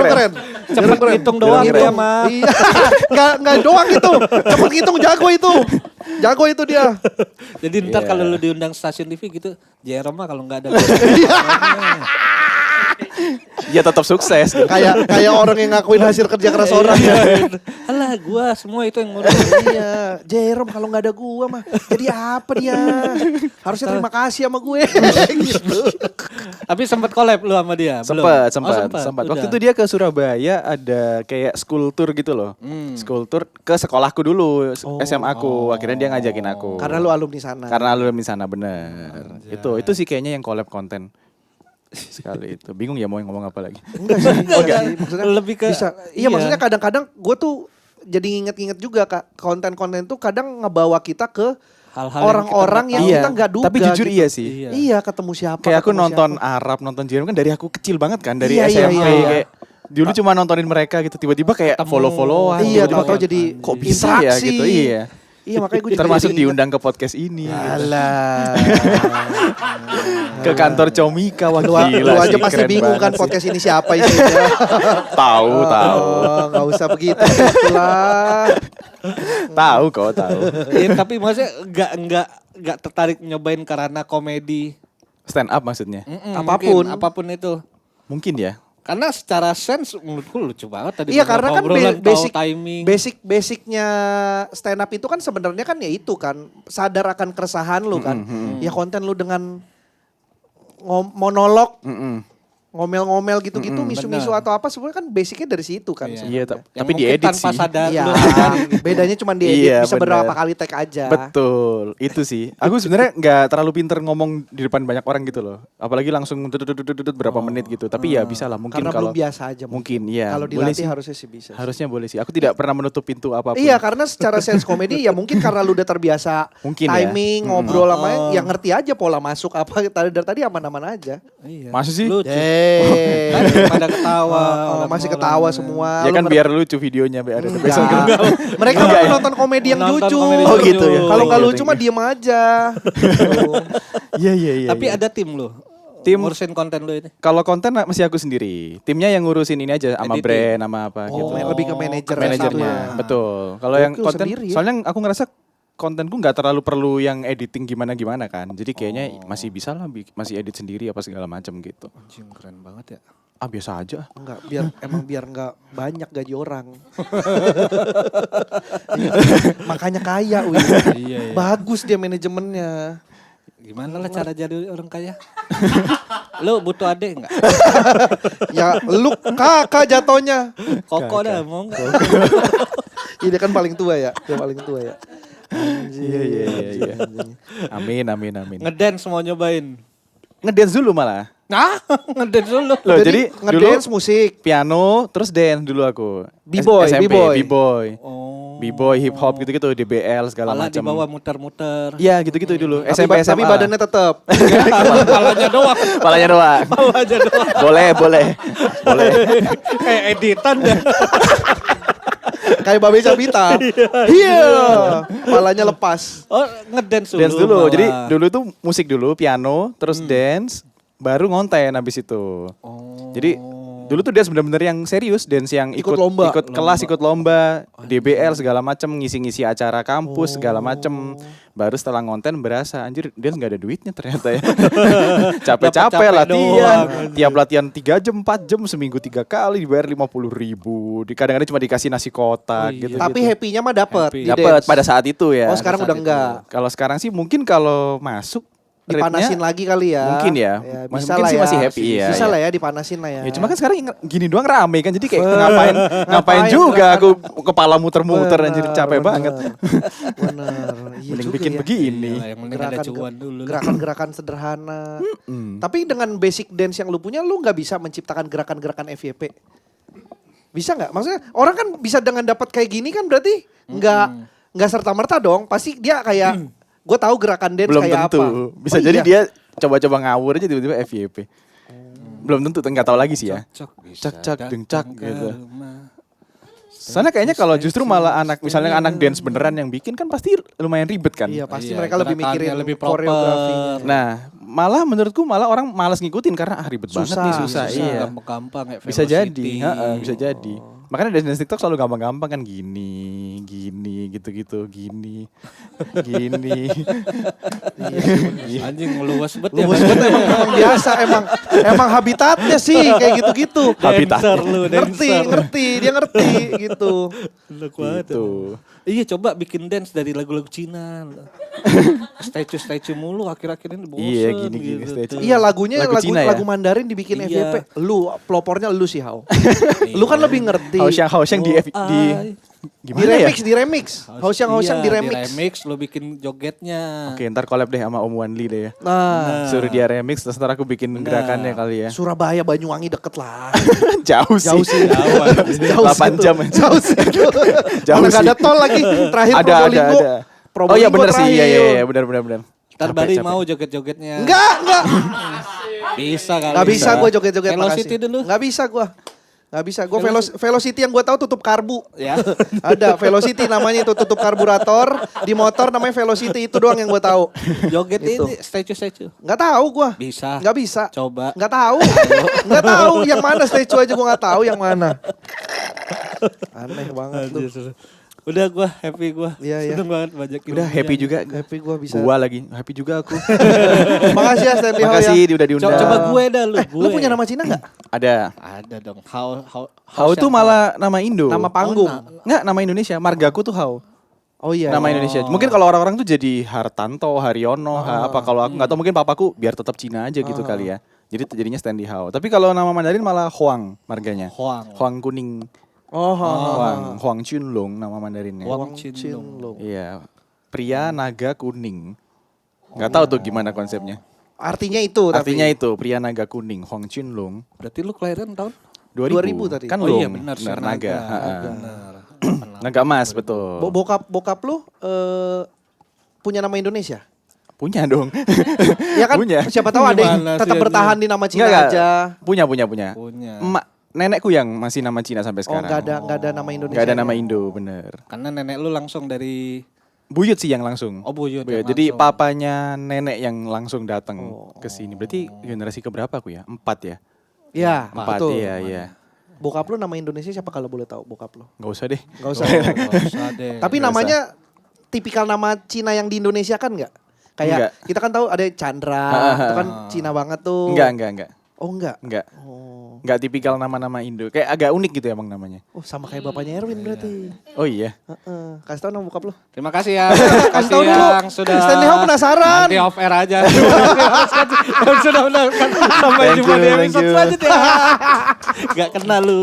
keren. Cepet ngitung doang Jerome dia keren. mah. Iya. Enggak doang itu. Cepet ngitung jago itu. Jago itu dia. Jadi ntar kalau lu diundang stasiun TV gitu, Jerome mah kalau nggak ada. Ya tetap sukses. Kayak orang yang ngakuin hasil kerja keras orang ya. Alah gua semua itu yang ngurus. Iya, Jerome kalau nggak ada gua mah jadi apa dia? Harusnya terima kasih sama gue. Gitu. Tapi sempat collab lu sama dia? Belum? Sempat. Waktu itu dia ke Surabaya ada kayak school tour gitu loh. School tour ke sekolahku dulu, SMA ku. Akhirnya dia ngajakin aku. Karena lu alumni sana. Karena alumni sana bener. Itu sih kayaknya yang collab konten sekali itu. Bingung ya mau ngomong apa lagi. Enggak sih. Maksudnya Lebih ke bisa. Iya, maksudnya kadang-kadang gue tuh jadi nginget-nginget juga Kak. Konten-konten tuh kadang ngebawa kita ke hal-hal orang-orang yang Iya, kita nggak duga. tapi jujur gitu. iya sih. Iya, ketemu siapa. Kayak aku ketemu nonton siapa. Arab, nonton Jerome kan dari aku kecil banget kan, dari Iya, SMP iya. kayak dulu cuma nontonin mereka gitu, tiba-tiba kayak follow-followan. Iya, tiba-tiba tahu-tahu kayak, jadi kok bisa ya interaksi. gitu. Iya. Iya, makanya gue juga Termasuk jadi ingat. diundang ke podcast ini. Gitu. Alah. Ke kantor Comika wah Lu gila aja sih, pasti keren bingung banget kan sih. podcast ini siapa isinya. Tahu. Oh, nggak usah begitu lah. Tahu kok, tahu. Iya, tapi maksudnya nggak tertarik nyobain karena komedi. Stand up maksudnya. Apapun. Mungkin, apapun itu. Mungkin ya. Karena secara sense menurutku lucu banget tadi. Iya, karena kan obrolan, basic tahu timing. basicnya stand up itu kan sebenarnya kan ya itu kan sadar akan keresahan lu kan. Ya konten lu dengan monolog, ngomel-ngomel gitu-gitu, misu-misu atau apa sebenarnya kan basicnya dari situ kan. Iya. Iya, Yang tapi mungkin diedit tanpa sih. sadar Iya, lu sadari. bedanya cuma diedit Iya, bisa bener. beberapa kali take aja. Betul, itu sih. Aku sebenarnya nggak terlalu pinter ngomong di depan banyak orang gitu loh. Apalagi langsung dudut berapa menit gitu. Tapi ya bisa lah mungkin Karena kalau belum biasa aja. mungkin ya. Kalau boleh dilatih sih. harusnya sih bisa. Harusnya boleh sih. Aku tidak pernah menutup pintu apapun. Iya, karena secara sense komedi ya mungkin karena lu udah terbiasa Mungkin ya. timing, ngobrol sama yang ngerti aja pola masuk apa dari tadi aman-aman aja. Iya. Masa sih? Lucu. Eh. Kan pada ketawa. Masih ketawa semua. Ya Lu kan biar lucu videonya biar ada episode. Enggak. Mereka Enggak ya? menonton komedi yang Menonton jujur. komedi Oh gitu ya. Kalau nggak Thank you, lucu thank mah you. diem aja. Iya. Tapi ada tim lu. Tim- ngurusin konten lu ini. Kalau konten masih aku sendiri. Timnya yang ngurusin ini aja sama Editing. brand sama apa Oh, gitu. lebih ke manajer. Manajernya. Betul. Kalau yang Gokil konten sendiri ya. soalnya aku ngerasa kontenku nggak terlalu perlu yang editing gimana kan. Jadi kayaknya masih bisa lah masih edit sendiri apa segala macam gitu. Anjing keren banget ya. Ah biasa aja. Enggak, biar enggak banyak gaji orang. Makanya kaya, Wih. Iya. Bagus dia manajemennya. Gimana lah cara jadi orang kaya? Lu butuh adik enggak? Ya lu kakak jatonya. Koko dah mau enggak? Iya, dia kan paling tua ya. Dia paling tua ya. Iya. Amin. Ngedance mau nyobain. Ngedance dulu malah. Nah, ngedance dulu. Loh, jadi ngedance musik. Piano terus dance dulu aku. B-boy, SMP, B-boy. B-boy. Oh. B-boy, hip hop gitu-gitu, DBL segala Kepala di macam. bawah muter-muter. Iya, gitu-gitu dulu. Tapi, SMP SMA. tapi badannya tetap. Kepalanya doang. Kepalanya doang. Kepalanya doang. Boleh. Kayak editan dah. Kayak Babe Cabita. Iya. Kepalanya lepas. Oh, ngedance dulu. Dance dulu. malah. Jadi dulu tuh musik dulu, piano, terus dance, baru ngonten habis itu. Oh. Jadi dulu tuh dance bener-bener yang serius, dance yang Ikut lomba. ikut kelas, ikut lomba, DBL segala macem, ngisi-ngisi acara kampus segala macem. Baru setelah ngonten berasa anjir dance nggak ada duitnya ternyata ya. Capek-capek Capek-capek latihan, doang. tiap latihan 3 jam, 4 jam, seminggu 3 kali dibayar 50.000. Kadang-kadang cuma dikasih nasi kotak gitu. Tapi happy-nya mah dapet. Happy. di Dapat dance. pada saat itu ya. Oh, sekarang Pada udah saat enggak. Kalau sekarang sih mungkin kalau masuk dipanasin rate-nya lagi kali ya. mungkin ya. Bisa Mungkin lah sih ya. masih happy ya. Bisa ya. lah ya dipanasin lah ya. Ya cuma kan sekarang gini doang rame kan jadi kayak ngapain juga aku kepala muter-muter anjir capek banget. Bener. Iya Mending juga bikin ya. begini. Iya, yang penting ada cuan dulu. Gerakan-gerakan sederhana. Tapi dengan basic dance yang lu punya, lu nggak bisa menciptakan gerakan-gerakan FYP. Bisa nggak? Maksudnya orang kan bisa dengan dapat kayak gini kan berarti nggak serta merta dong. Pasti dia kayak gue tahu gerakan dance Belum kayak tentu. apa. Bisa Oh, jadi iya? dia coba-coba ngawur aja tiba-tiba FYP. Belum tentu, nggak tahu lagi sih ya. Cak deng cak gitu. Soalnya kayaknya kalau justru malah misalnya anak dance beneran yang bikin kan pasti lumayan ribet kan. Iya pasti Iya, mereka lebih mikirin gerakannya lebih proper. koreografinya. Nah, menurutku malah orang malas ngikutin karena ribet banget nih susah. Iya. Gampang kayak Bisa jadi, Velocity. bisa jadi. Makanya dance TikTok selalu gampang-gampang kan gini, gitu-gitu, gini. Anjing meluas banget ya. Luwes banget emang biasa emang habitatnya sih kayak gitu-gitu. Habitatnya. Dancer lu, Ngerti, dia ngerti gitu. Gitu. Iya coba bikin dance dari lagu-lagu Cina. Statue mulu akhir-akhir ini bosen Iya, gini, gitu. statue. Iya lagunya Lagu Cina ya? lagu Mandarin dibikin Iya. FYP. Lu pelopornya lu sih Hao. Lu kan lebih ngerti. Hausyang di Di gimana ya? remix. Hausyang di remix. Di remix lo bikin jogetnya. Oke, ntar collab deh sama Om Wanli deh ya. Nah, Suruh dia remix terus ntar aku bikin gerakannya kali ya. Surabaya Banyuwangi deket lah. Jauh Jauh sih. sih. Jauh, 8 tuh. jam. Jauh sih. Jauh Mana nggak sih. ada tol lagi. Terakhir Ada. Probolinggo. Oh iya bener sih, terakhir. iya bener. Ntar Capek, Bari capek. mau joget-jogetnya. Enggak. Bisa kali. Gak bisa gue joget-joget Velocity makasih. dulu. Gak bisa gue. Gak bisa. Gue Velocity yang gue tahu tutup karbu. Ya. Ada Velocity namanya itu tutup karburator. Di motor namanya Velocity itu doang yang gue tahu. Joget Gitu. ini statue. Gak tahu gue. Bisa. Gak bisa. Coba. Gak tahu. Gak tahu yang mana statue aja gue gak tahu yang mana. Aneh banget tuh. Udah gua happy gua. Iya. Seneng banget banyak Udah happy juga. Happy gue bisa. Gua lagi happy juga aku. Makasih ya Stanley Hao Makasih ya. udah diundang. Coba gue dah lu. Lu punya nama Cina gak? Ada. Ada dong. How Hao itu malah nama Indo. Nama panggung. Nggak, nama Indonesia. Margaku tuh Hao. Oh iya. Nama Indonesia. Mungkin kalau orang-orang tuh jadi Hartanto, Haryono, apa kalau aku nggak tahu mungkin papaku biar tetap Cina aja gitu kali ya. Jadi jadinya Stanley Hao. Tapi kalau nama Mandarin malah Huang marganya. Huang kuning. Oh, Huang Chunlong nama Mandarinnya. Huang Chinlong. Iya. Pria naga kuning. Nggak tahu tuh gimana konsepnya. Artinya itu Artinya tapi. itu pria naga kuning, Huang Chunlong. Berarti lu kelahiran tahun? 2000 tadi. Kan Oh iya long, benar naga. Benar. Naga emas betul. Bokap lu punya nama Indonesia? Punya dong. Ya kan Punya. siapa tahu ada yang Gimana tetap sih, bertahan di nama Cina Nggak. aja. Punya. Punya. Nenekku yang masih nama Cina sampai Oh, sekarang. nggak ada nama Indonesia. Nggak ada nama Indo, bener. Karena nenek lu langsung dari Buyut sih yang langsung. Oh, buyut yang Jadi langsung. papanya nenek yang langsung datang ke sini. Berarti generasi keberapa aku ya? 4 ya? Ya, 4 betul. iya. Bokap lu nama Indonesia siapa kalau boleh tahu bokap lu? Nggak usah deh. Enggak usah. Nggak usah deh. Tapi Nggak namanya tipikal nama Cina yang di Indonesia kan nggak? Kayak Nggak. kita kan tahu ada Chandra, itu kan Cina banget tuh. Enggak. Oh enggak. Enggak. Oh. Enggak tipikal nama-nama Indo. Kayak agak unik gitu emang namanya. Oh sama kayak bapaknya Erwin berarti. Oh iya. Heeh. Kasih tahu nama bokap lu. Terima kasih ya. Kasih tahu dulu. yang sudah Stanley Hao penasaran. Nanti off air aja. Yang sudah menonton. Sampai Thank jumpa you, di thank episode you. selanjutnya. Gak kenal lu.